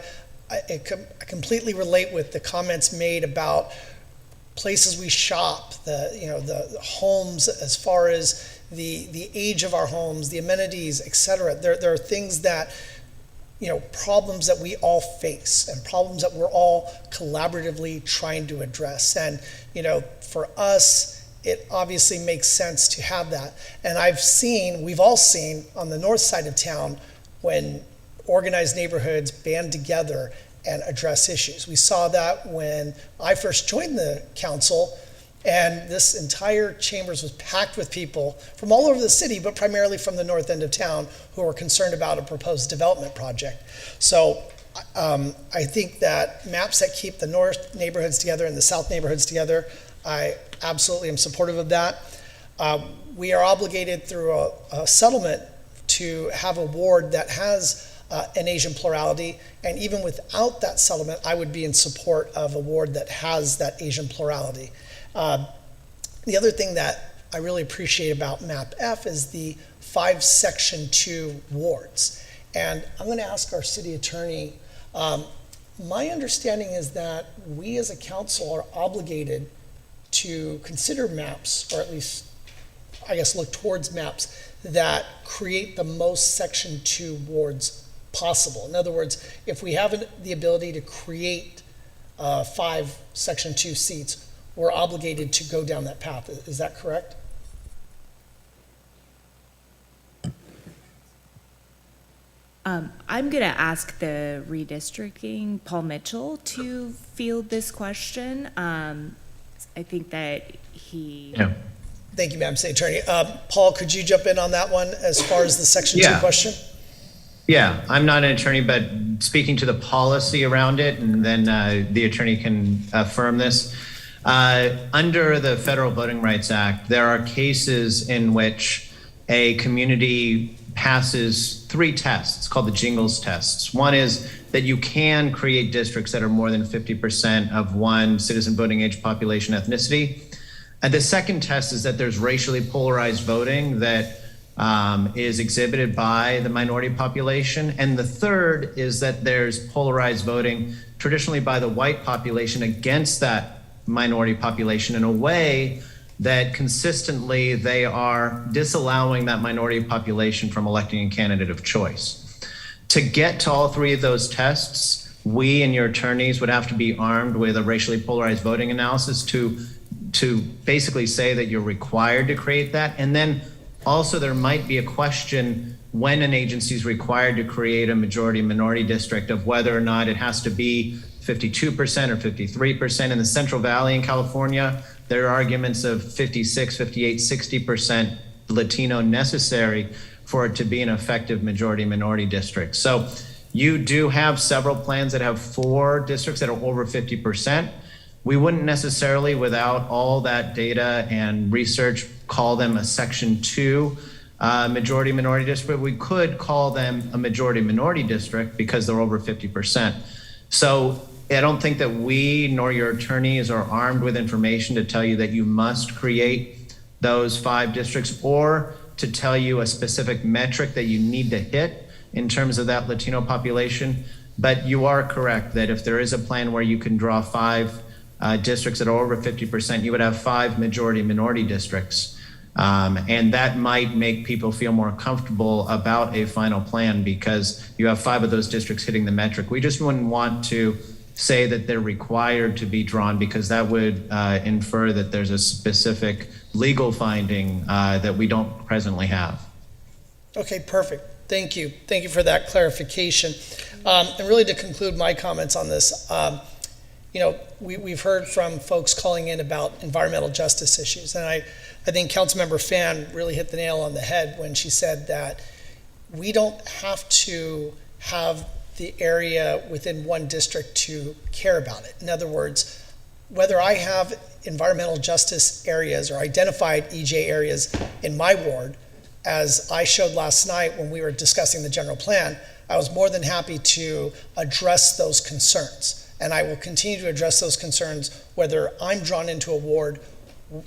I completely relate with the comments made about places we shop, the homes, as far as the age of our homes, the amenities, etc. There are things that, problems that we all face and problems that we're all collaboratively trying to address. And, for us, it obviously makes sense to have that. And we've all seen on the north side of town when organized neighborhoods band together and address issues. We saw that when I first joined the council, and this entire chambers was packed with people from all over the city, but primarily from the north end of town, who were concerned about a proposed development project. So I think that maps that keep the north neighborhoods together and the south neighborhoods together, I absolutely am supportive of that. We are obligated through a settlement to have a ward that has an Asian plurality, and even without that settlement, I would be in support of a ward that has that Asian plurality. The other thing that I really appreciate about map F is the 5 section 2 wards. And I'm going to ask our city attorney, my understanding is that we as a council are obligated to consider maps, or at least, I guess, look towards maps that create the most section 2 wards possible. In other words, if we have the ability to create 5 section 2 seats, we're obligated to go down that path. Is that correct? I'm going to ask the redistricting, Paul Mitchell, to field this question. I think that he... Yeah. Thank you, Madam City Attorney. Paul, could you jump in on that one as far as the section 2 question? Yeah, I'm not an attorney, but speaking to the policy around it, and then the attorney can affirm this. Under the Federal Voting Rights Act, there are cases in which a community passes 3 tests called the Jingles tests. One is that you can create districts that are more than 50% of one citizen voting age population ethnicity. And the second test is that there's racially polarized voting that is exhibited by the minority population. And the third is that there's polarized voting traditionally by the white population against that minority population in a way that consistently they are disallowing that minority population from electing a candidate of choice. To get to all 3 of those tests, we and your attorneys would have to be armed with a racially polarized voting analysis to basically say that you're required to create that. And then also there might be a question when an agency is required to create a majority minority district of whether or not it has to be 52% or 53%. In the Central Valley in California, there are arguments of 56, 58, 60% Latino necessary for it to be an effective majority minority district. So you do have several plans that have 4 districts that are over 50%. We wouldn't necessarily, without all that data and research, call them a Section 2 majority minority district. We could call them a majority minority district because they're over 50%. So I don't think that we nor your attorneys are armed with information to tell you that you must create those 5 districts or to tell you a specific metric that you need to hit in terms of that Latino population. But you are correct that if there is a plan where you can draw 5 districts that are over 50%, you would have 5 majority minority districts. And that might make people feel more comfortable about a final plan because you have 5 of those districts hitting the metric. We just wouldn't want to say that they're required to be drawn because that would infer that there's a specific legal finding that we don't presently have. Okay, perfect. Thank you. Thank you for that clarification. And really to conclude my comments on this, we've heard from folks calling in about environmental justice issues. And I think Councilmember Fan really hit the nail on the head when she said that we don't have to have the area within one district to care about it. In other words, whether I have environmental justice areas or identified EJ areas in my ward, as I showed last night when we were discussing the general plan, I was more than happy to address those concerns. And I will continue to address those concerns whether I'm drawn into a ward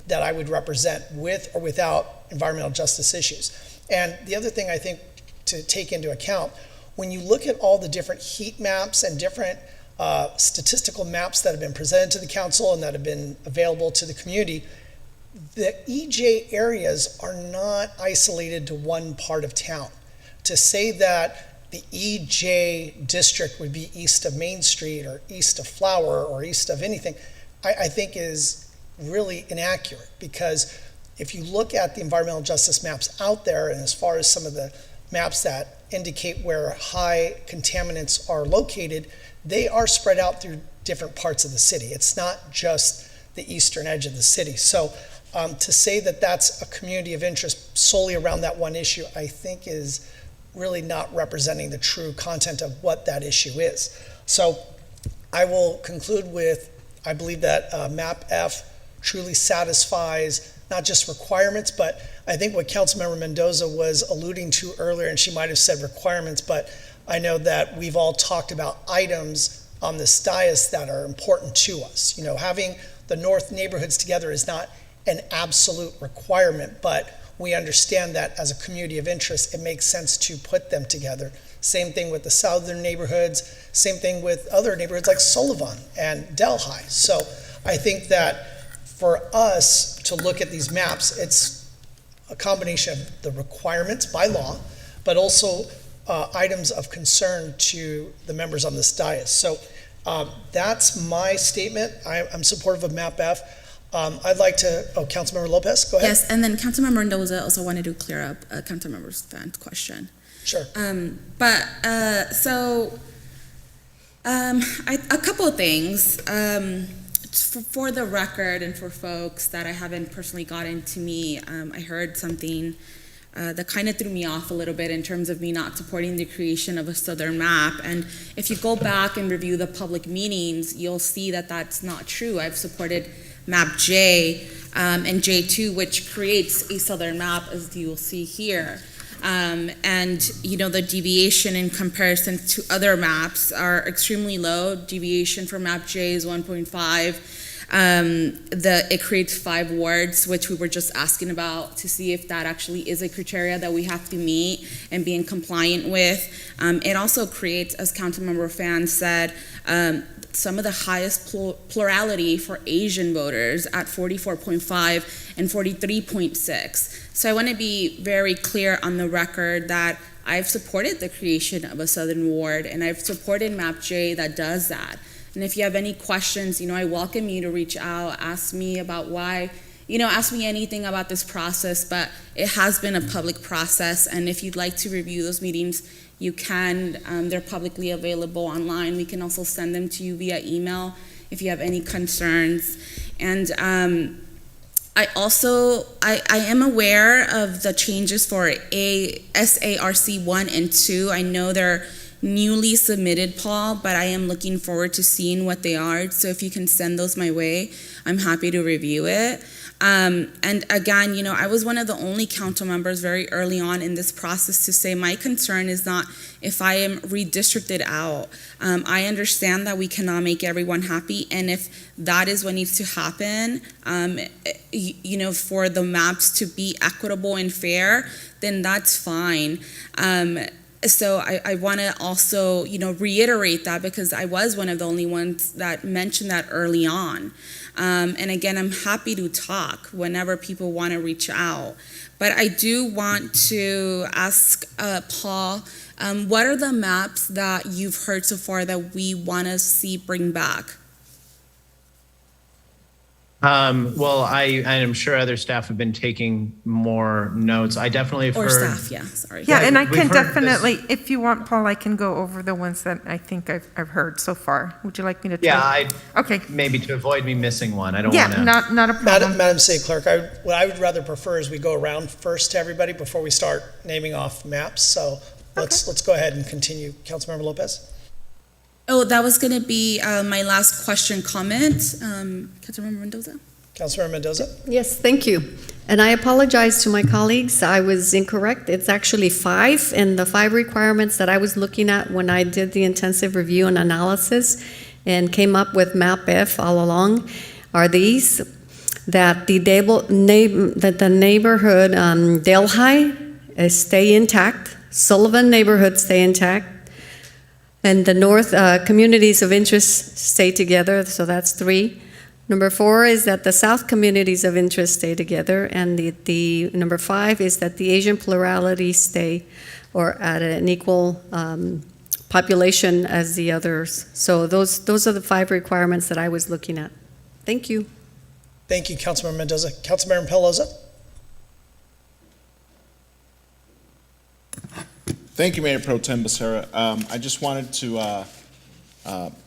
that I would represent with or without environmental justice issues. And the other thing I think to take into account, when you look at all the different heat maps and different statistical maps that have been presented to the council and that have been available to the community, the EJ areas are not isolated to one part of town. To say that the EJ district would be east of Main Street or east of Flower or east of anything, I think is really inaccurate, because if you look at the environmental justice maps out there, and as far as some of the maps that indicate where high contaminants are located, they are spread out through different parts of the city. It's not just the eastern edge of the city. So to say that that's a community of interest solely around that one issue, I think is really not representing the true content of what that issue is. So I will conclude with, I believe that Map F truly satisfies not just requirements, but I think what Councilmember Mendoza was alluding to earlier, and she might have said requirements, but I know that we've all talked about items on this dais that are important to us. Having the North neighborhoods together is not an absolute requirement, but we understand that as a community of interest, it makes sense to put them together. Same thing with the southern neighborhoods, same thing with other neighborhoods like Sullivan and Delhi. So I think that for us to look at these maps, it's a combination of the requirements by law, but also items of concern to the members on this dais. So that's my statement. I'm supportive of Map F. I'd like to, Councilmember Lopez, go ahead. Yes, and then Councilmember Mendoza also wanted to clear up a Councilmember Fan's question. Sure. A couple of things. For the record and for folks that I haven't personally gotten to me, I heard something that kind of threw me off a little bit in terms of me not supporting the creation of a southern map. And if you go back and review the public meetings, you'll see that that's not true. I've supported Map J and J2, which creates a southern map, as you will see here. The deviation in comparison to other maps are extremely low. Deviation for Map J is 1.5. It creates 5 wards, which we were just asking about to see if that actually is a criteria that we have to meet and be in compliant with. It also creates, as Councilmember Fan said, some of the highest plurality for Asian voters at 44.5 and 43.6. So I want to be very clear on the record that I've supported the creation of a Southern Ward, and I've supported Map J that does that. And if you have any questions, I welcome you to reach out, ask me about why, ask me anything about this process, but it has been a public process, and if you'd like to review those meetings, you can. They're publicly available online. We can also send them to you via email if you have any concerns. And I am aware of the changes for SARC 1 and 2. I know they're newly submitted, Paul, but I am looking forward to seeing what they are. So if you can send those my way, I'm happy to review it. And again, I was one of the only council members very early on in this process to say my concern is not if I am redistricted out. I understand that we cannot make everyone happy, and if that is what needs to happen, for the maps to be equitable and fair, then that's fine. So I want to also, reiterate that because I was one of the only ones that mentioned that early on. And again, I'm happy to talk whenever people want to reach out. But I do want to ask Paul, what are the maps that you've heard so far that we want to see bring back? Well, I am sure other staff have been taking more notes. I definitely have Or heard. staff, yeah, sorry. Yeah, and I we've can heard definitely, if you want, Paul, I can go over the ones that I think I've heard so far. Would you like me to? Yeah, Okay. maybe to avoid me missing one. I don't Yeah, want to. not a problem. Madam City Clerk, what I would rather prefer is we go around first to everybody before we start naming off maps. So let's go ahead and continue. Councilmember Lopez. Oh, that was going to be my last question comment. Councilmember Mendoza? Councilmember Mendoza? Yes, thank you. And I apologize to my colleagues. I was incorrect. It's actually 5, and the 5 requirements that I was looking at when I did the intensive review and analysis and came up with MAP F all along are these: that the neighborhood Delhi stay intact, Sullivan neighborhood stay intact, and the north communities of interest stay together, so that's 3. Number 4 is that the south communities of interest stay together, and the number 5 is that the Asian plurality stay or at an equal population as the others. So those are the 5 requirements that I was looking at. Thank you. Thank you, Councilmember Mendoza. Councilmember Pelosi? Thank you, Mayor Pro Tem Becerra. I just wanted to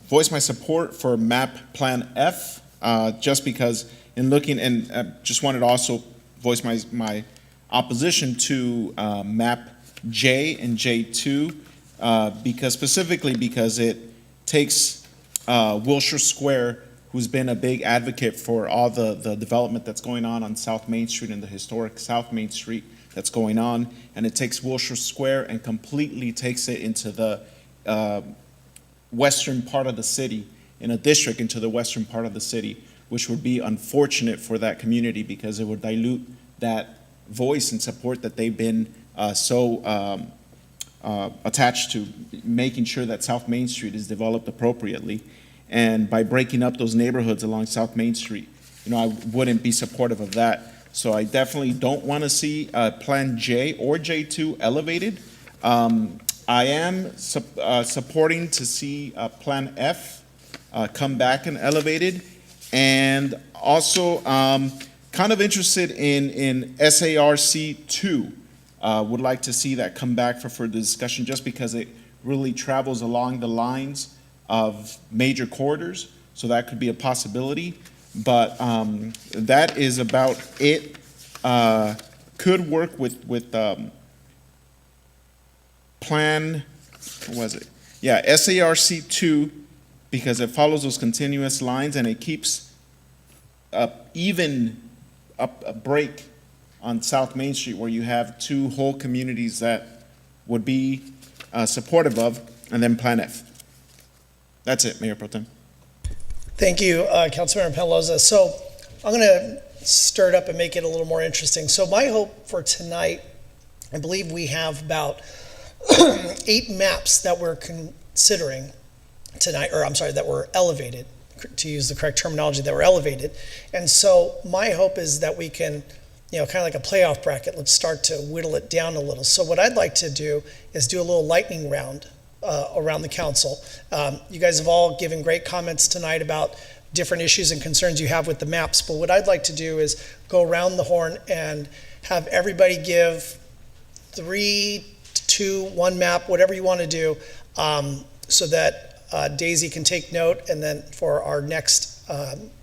voice my support for MAP Plan F, just because in looking, and just wanted to also voice my opposition to MAP J and J2, because it takes Wilshire Square, who's been a big advocate for all the development that's going on South Main Street and the historic South Main Street that's going on, and it takes Wilshire Square and completely takes it into the western part of the city, in a district into the western part of the city, which would be unfortunate for that community because it would dilute that voice and support that they've been so attached to making sure that South Main Street is developed appropriately. And by breaking up those neighborhoods along South Main Street, I wouldn't be supportive of that. So I definitely don't want to see Plan J or J2 elevated. I am supporting to see Plan F come back and elevated, and also kind of interested in SARC 2. Would like to see that come back for further discussion, just because it really travels along the lines of major corridors, so that could be a possibility. But that is about it. Could work with Plan, what was it? Yeah, SARC 2, because it follows those continuous lines and it keeps a break on South Main Street, where you have 2 whole communities that would be supportive of, and then Plan F. That's it, Mayor Pro Tem. Thank you, Councilmember Pelosi. So I'm going to stir it up and make it a little more interesting. So my hope for tonight, I believe we have about 8 maps that we're considering tonight, or I'm sorry, that were elevated, to use the correct terminology, that were elevated. And so my hope is that we can, kind of like a playoff bracket, let's start to whittle it down a little. So what I'd like to do is do a little lightning round around the council. You guys have all given great comments tonight about different issues and concerns you have with the maps, but what I'd like to do is go around the horn and have everybody give 3, 2, 1 map, whatever you want to do, so that Daisy can take note, and then for our next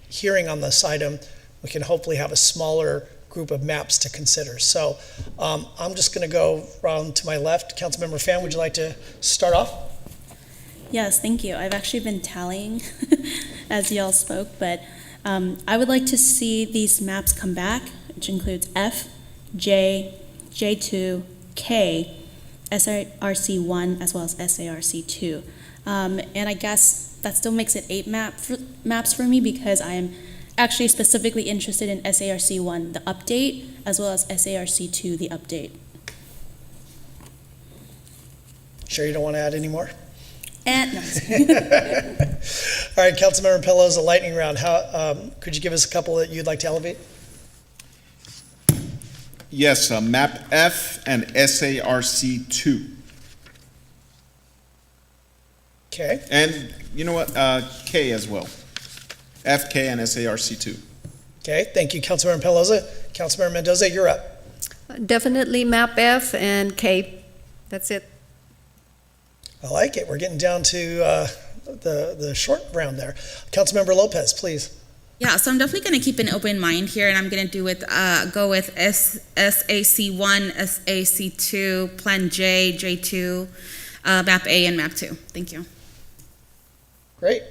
hearing on this item, we can hopefully have a smaller group of maps to consider. So I'm just going to go around to my left. Councilmember Fan, would you like to start off? Yes, thank you. I've actually been tallying as y'all spoke, but I would like to see these maps come back, which includes F, J, J2, K, SARC1, as well as SARC2. And I guess that still makes it 8 maps for me, because I am actually specifically interested in SARC1, the update, as well as SARC2, the update. Sure you don't want to add any more? And no. All right, Councilmember Pillows, a lightning round. How could you give us a couple that you'd like to elevate? Yes, map F and SARC2. Okay. And you know what, K as well. FK and SARC2. Okay, thank you, Councilmember Pelosi. Councilmember Mendoza, you're up. Definitely map F and K. That's it. I like it. We're getting down to the short round there. Councilmember Lopez, please. Yeah, so I'm definitely going to keep an open mind here, and I'm going to go with SAC1, SAC2, Plan J, J2, Map A, and Map 2. Thank you. Great.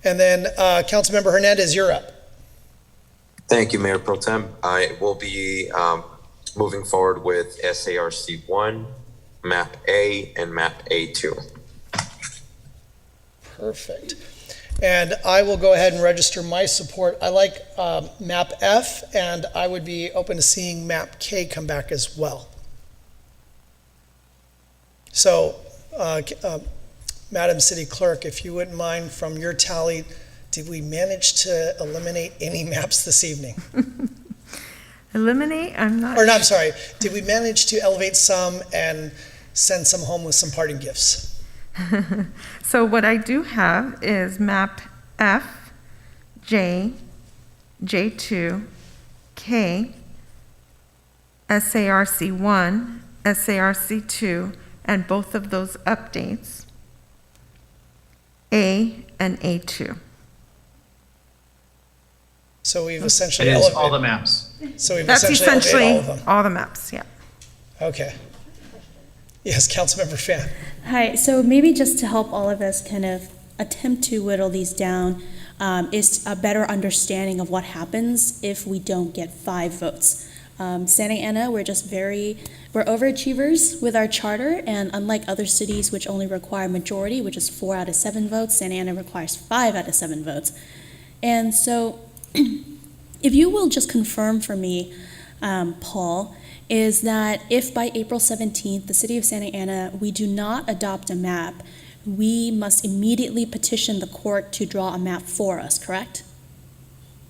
And then Councilmember Hernandez, you're up. Thank you, Mayor Pro Tem. I will be moving forward with SARC1, Map A, and Map A2. Perfect. And I will go ahead and register my support. I like Map F, and I would be open to seeing Map K come back as well. So, Madam City Clerk, if you wouldn't mind, from your tally, did we manage to eliminate any maps this evening? Eliminate? I'm not. Or no, I'm sorry. Did we manage to elevate some and send some home with some parting gifts? So what I do have is map F, J, J2, K, SARC1, SARC2, and both of those updates, A and A2. So we've essentially It is elevated all the maps. So we've That's essentially elevated all of them. all the maps, yeah. Okay. Yes, Councilmember Fan. Hi, so maybe just to help all of us kind of attempt to whittle these down, is a better understanding of what happens if we don't get 5 votes. Santa Ana, we're overachievers with our charter, and unlike other cities which only require majority, which is 4 out of 7 votes, Santa Ana requires 5 out of 7 votes. And so if you will just confirm for me, Paul, is that if by April 17th, the city of Santa Ana, we do not adopt a map, we must immediately petition the court to draw a map for us, correct?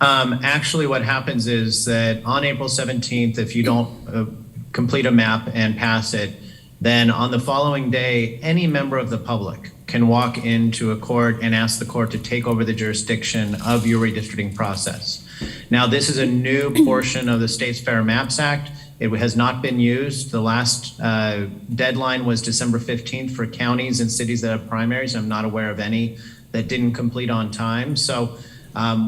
Actually, what happens is that on April 17th, if you don't complete a map and pass it, then on the following day, any member of the public can walk into a court and ask the court to take over the jurisdiction of your redistricting process. Now, this is a new portion of the State's Fair Maps Act. It has not been used. The last deadline was December 15th for counties and cities that have primaries. I'm not aware of any that didn't complete on time. So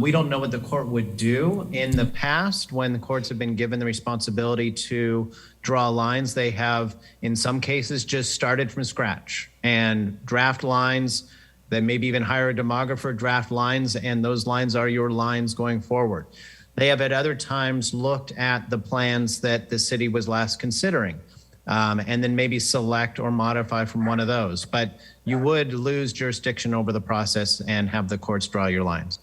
we don't know what the court would do. In the past, when the courts have been given the responsibility to draw lines, they have, in some cases, just started from scratch and draft lines, that maybe even hire a demographer, draft lines, and those lines are your lines going forward. They have at other times looked at the plans that the city was last considering, and then maybe select or modify from one of those. But you would lose jurisdiction over the process and have the courts draw your lines.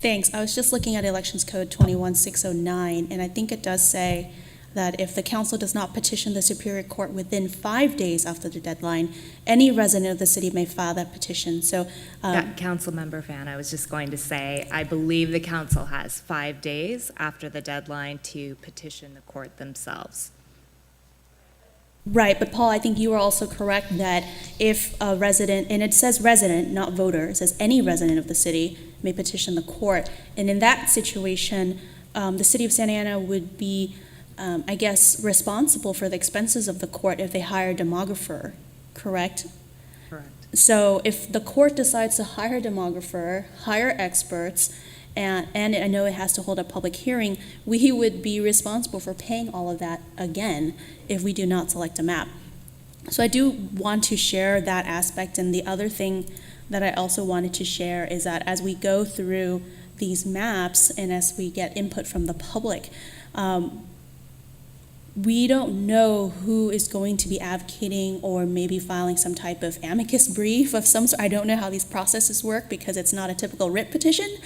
Thanks. I was just looking at Elections Code 21609, and I think it does say that if the council does not petition the Superior Court within 5 days after the deadline, any resident of the city may file that petition. So, Councilmember Fan, I was just going to say, I believe the council has 5 days after the deadline to petition the court themselves. Right, but Paul, I think you are also correct that if a resident, and it says resident, not voter, it says any resident of the city may petition the court. And in that situation, the city of Santa Ana would be I guess, responsible for the expenses of the court if they hire a demographer, correct? Correct. So if the court decides to hire a demographer, hire experts, and I know it has to hold a public hearing, we would be responsible for paying all of that again if we do not select a map. So I do want to share that aspect. And the other thing that I also wanted to share is that as we go through these maps and as we get input from the public, we don't know who is going to be advocating or maybe filing some type of amicus brief of some sort. I don't know how these processes work because it's not a typical writ petition,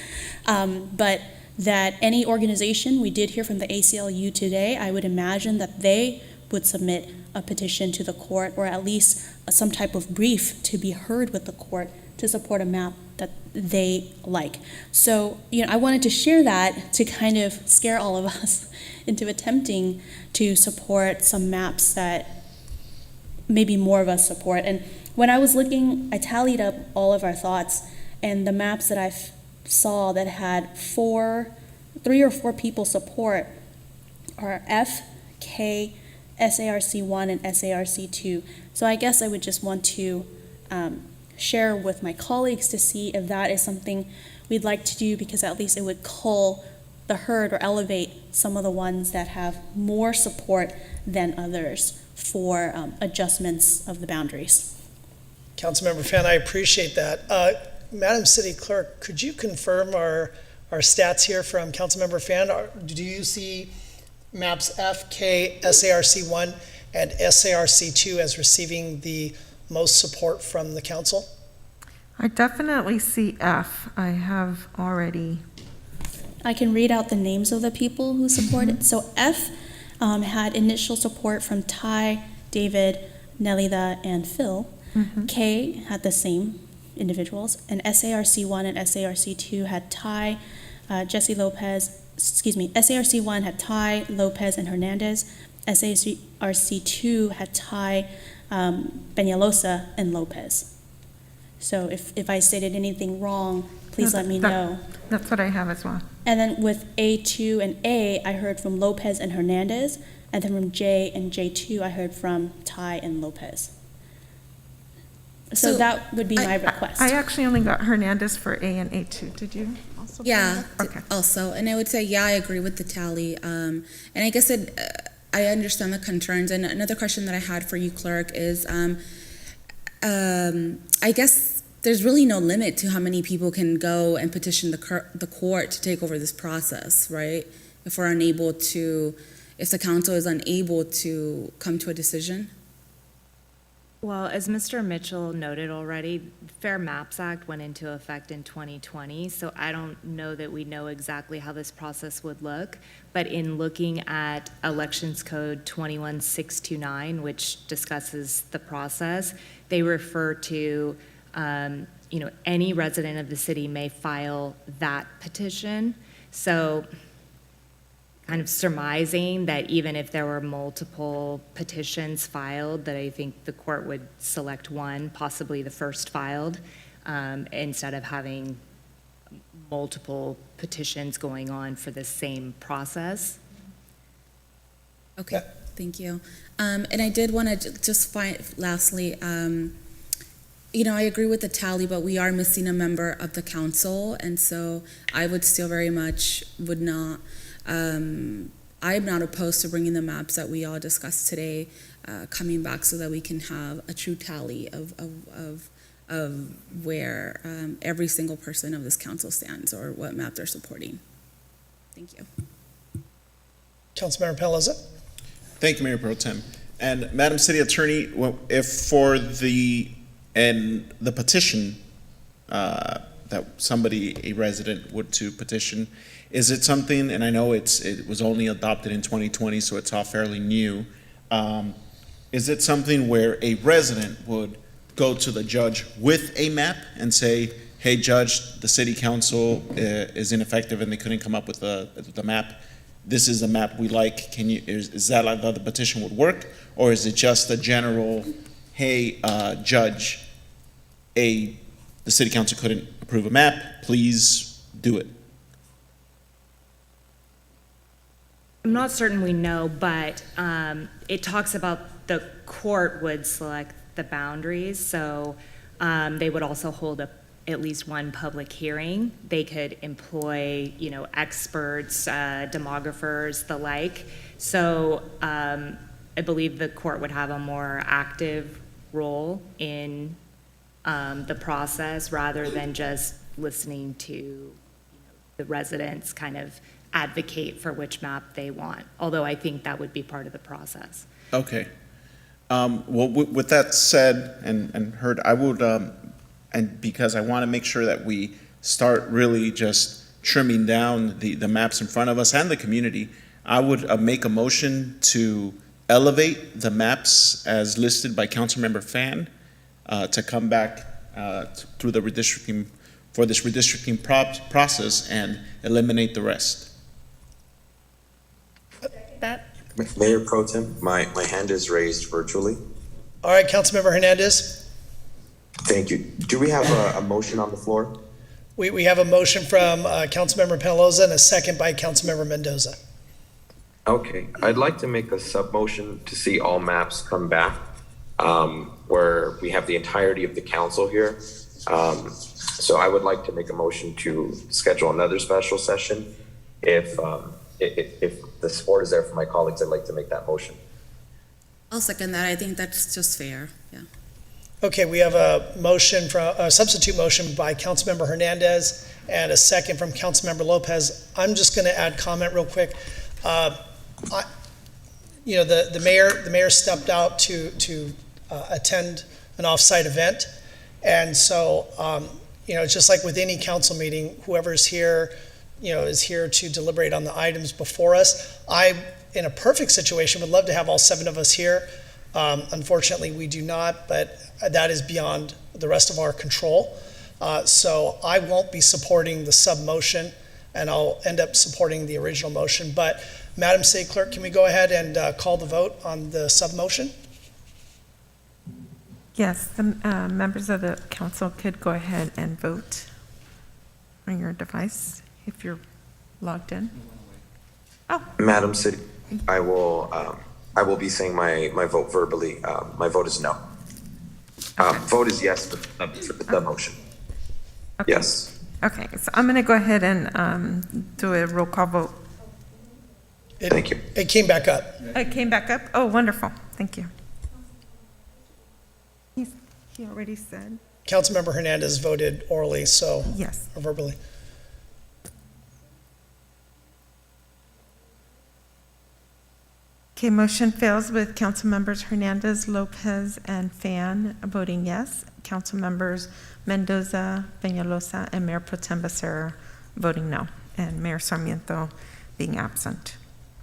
but that any organization, we did hear from the ACLU today, I would imagine that they would submit a petition to the court or at least some type of brief to be heard with the court to support a map that they like. So, I wanted to share that to kind of scare all of us into attempting to support some maps that maybe more of us support. And when I was looking, I tallied up all of our thoughts, and the maps that I saw that had 3 or 4 people support are F, K, SARC1, and SARC2. So I guess I would just want to share with my colleagues to see if that is something we'd like to do, because at least it would cull the herd or elevate some of the ones that have more support than others for adjustments of the boundaries. Councilmember Fan, I appreciate that. Madam City Clerk, could you confirm our stats here from Councilmember Fan? Do you see maps F, K, SARC1, and SARC2 as receiving the most support from the council? I definitely see F. I have already. I can read out the names of the people who support it. So F had initial support from Ty, David, Nelida, and Phil. K had the same individuals, and SARC1 and SARC2 had Ty, Jesse Lopez, SARC1 had Ty, Lopez, and Hernandez. SARC2 had Ty, Peñalosa, and Lopez. So if I stated anything wrong, please let me know. That's what I have as well. And then with A2 and A, I heard from Lopez and Hernandez. And then from J and J2, I heard from Ty and Lopez. So that would be my request. I actually only got Hernandez for A and A2. Did you also? Yeah, okay. Also, and I would say, yeah, I agree with the tally. And I guess I understand the concerns. And another question that I had for you, Clerk, is I guess there's really no limit to how many people can go and petition the court to take over this process, right? If the council is unable to come to a decision. Well, as Mr. Mitchell noted already, Fair Maps Act went into effect in 2020, so I don't know that we know exactly how this process would look, but in looking at Elections Code 21629, which discusses the process, they refer to any resident of the city may file that petition. So kind of surmising that even if there were multiple petitions filed, that I think the court would select one, possibly the first filed, instead of having multiple petitions going on for the same process. Okay, thank you. And I did want to just lastly, I agree with the tally, but we are missing a member of the council, and so I would still very much would not. I'm not opposed to bringing the maps that we all discussed today, coming back so that we can have a true tally of where every single person of this council stands or what map they're supporting. Thank you. Councilmember Pelosi. Thank you, Mayor Pro Tem. And Madam City Attorney, if for the petition that somebody, a resident, would to petition, is it something, and I know it was only adopted in 2020, so it's all fairly new, is it something where a resident would go to the judge with a map and say, hey, judge, the city council is ineffective and they couldn't come up with the map. This is the map we like. Is that how the petition would work? Or is it just a general, hey, judge, the city council couldn't approve a map, please do it? I'm not certain we know, but it talks about the court would select the boundaries, so they would also hold a at least one public hearing, they could employ, you know, experts, demographers, the like. So I believe the court would have a more active role in the process rather than just listening to, you know, the residents kind of advocate for which map they want, although I think that would be part of the process. Okay. Well, with that said and heard, I would, and because I want to make sure that we start really just trimming down the maps in front of us and the community, I would make a motion to elevate the maps as listed by Councilmember Fan to come back through the redistricting, for this redistricting process and eliminate the rest. That. Mayor Pro Tem, my hand is raised virtually. All right, Councilmember Hernandez. Thank you. Do we have a motion on the floor? We have a motion from Councilmember Penaloza and a second by Councilmember Mendoza. Okay, I'd like to make a sub-motion to see all maps come back, where we have the entirety of the council here. So I would like to make a motion to schedule another special session. If the support is there for my colleagues, I'd like to make that motion. I'll second that. I think that's just fair. Yeah. Okay, we have a motion from a substitute motion by Councilmember Hernandez and a second from Councilmember Lopez. I'm just going to add comment real quick. You know, the mayor stepped out to attend an off-site event, and so you know, it's just like with any council meeting, whoever's here, you know, is here to deliberate on the items before us. I, in a perfect situation, would love to have all 7 of us here. Unfortunately, we do not, but that is beyond the rest of our control. So I won't be supporting the sub-motion, and I'll end up supporting the original motion. But Madam City Clerk, can we go ahead and call the vote on the sub-motion? Yes, the members of the council could go ahead and vote on your device if you're logged in. Oh. Madam City, I will be saying my vote verbally. My vote is no. Vote is yes for the motion. Okay. Yes. Okay, so I'm going to go ahead and do a roll call vote. Thank you. It came back up. It came back up? Oh, wonderful. Thank you. He already said. Councilmember Hernandez voted orally, so. Yes. Or verbally. Okay, motion fails with Council Members Hernandez, Lopez, and Fan voting yes. Council Members Mendoza, Peñalosa, and Mayor Pro Tem Becerra voting no, and Mayor Sarmiento being absent.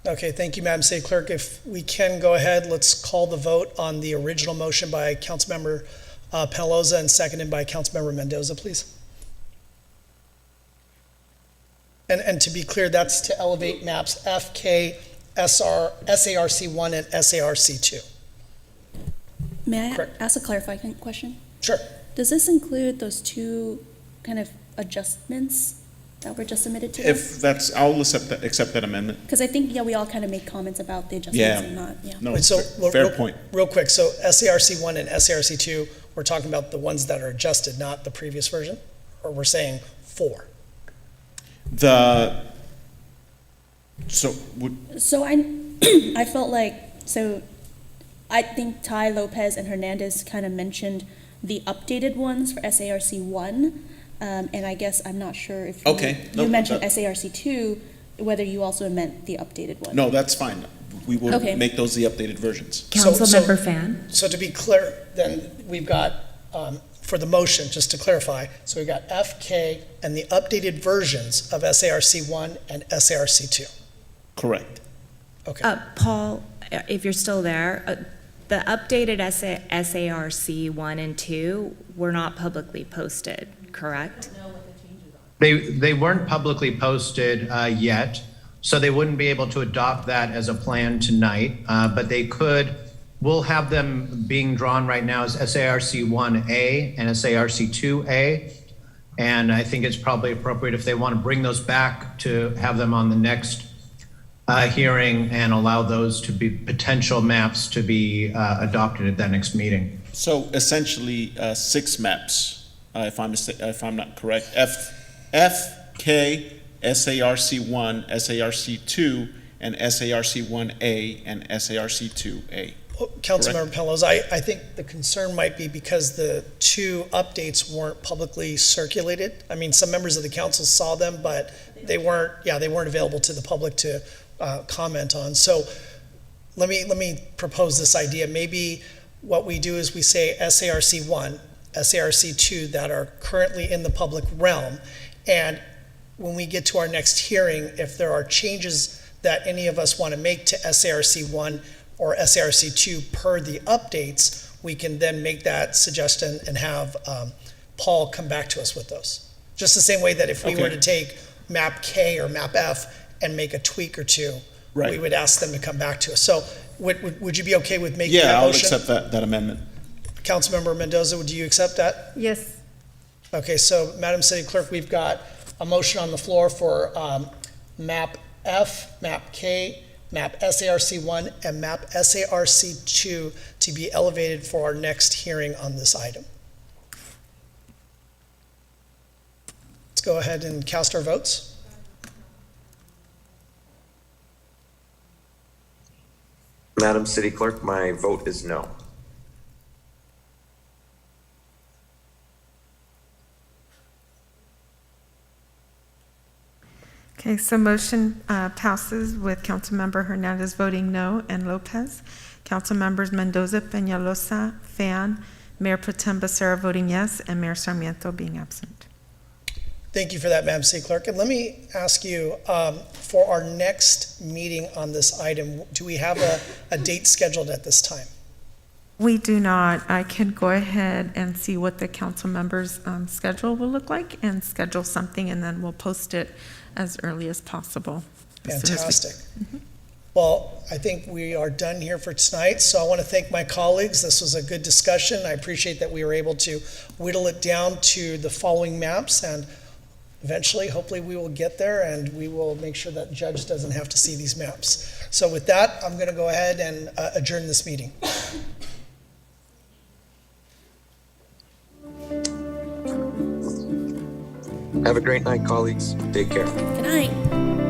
Okay, thank you, Madam City Clerk. If we can go ahead, let's call the vote on the original motion by Councilmember Penaloza and seconded by Councilmember Mendoza, please. And to be clear, that's to elevate maps FK, SARC1 and SARC2. May I Correct. ask a clarifying question? Sure. Does this include those 2 kind of adjustments that were just submitted to us? If that's, I'll accept that amendment. Because I think, yeah, we all kind of made comments about the adjustments Yeah. and not, yeah. No, Wait, so fair point. Real quick, so SARC1 and SARC2, we're talking about the ones that are adjusted, not the previous version? Or we're saying 4? So I felt like, so I think Ty, Lopez, and Hernandez kind of mentioned the updated ones for SARC1, and I guess I'm not sure if you mentioned SARC2, whether you also meant the updated one. No, that's fine. We will Okay. make those the updated versions. Councilmember Fan? So to be clear, then we've got, for the motion, just to clarify, so we've got FK and the updated versions of SARC1 and SARC2. Correct. Okay. Paul, if you're still there, the updated SARC 1 and 2 were not publicly posted, correct? They weren't publicly posted yet, so they wouldn't be able to adopt that as a plan tonight, but they could. We'll have them being drawn right now as SARC 1A and SARC 2A, and I think it's probably appropriate if they want to bring those back to have them on the next hearing and allow those to be potential maps to be adopted at that next meeting. So essentially 6 maps if I'm not correct, FK, SARC1, SARC2, and SARC1A and SARC2A. Councilmember Pellos, I think the concern might be because the two updates weren't publicly circulated. I mean, some members of the council saw them, but they weren't available to the public to comment on. So let me propose this idea. Maybe what we do is we say SARC1, SARC2 that are currently in the public realm, and when we get to our next hearing, if there are changes that any of us want to make to SARC1 or SARC2 per the updates, we can then make that suggestion and have Paul come back to us with those. Just the same way that if we were to take map K or map F and make a tweak or two, we would ask them to come back to us. So would you be okay with making that motion? Yeah, I would accept that amendment. Councilmember Mendoza, do you accept that? Yes. Okay, so Madam City Clerk, we've got a motion on the floor for map F, map K, map SARC1, and map SARC2 to be elevated for our next hearing on this item. Let's go ahead and cast our votes. Madam City Clerk, my vote is no. Okay, so motion passes with Councilmember Hernandez voting no and Lopez. Councilmembers Mendoza, Peñalosa, Fan, Mayor Pro Tem Becerra voting yes, and Mayor Sarmiento being absent. Thank you for that, Madam City Clerk. And let me ask you, for our next meeting on this item, do we have a date scheduled at this time? We do not. I can go ahead and see what the council members' schedule will look like and schedule something, and then we'll post it as early as possible. Fantastic. Well, I think we are done here for tonight. So I want to thank my colleagues. This was a good discussion. I appreciate that we were able to whittle it down to the following maps, and eventually, hopefully, we will get there and we will make sure that the judge doesn't have to see these maps. So with that, I'm going to go ahead and adjourn this meeting. Have a great night, colleagues. Take care. Good night.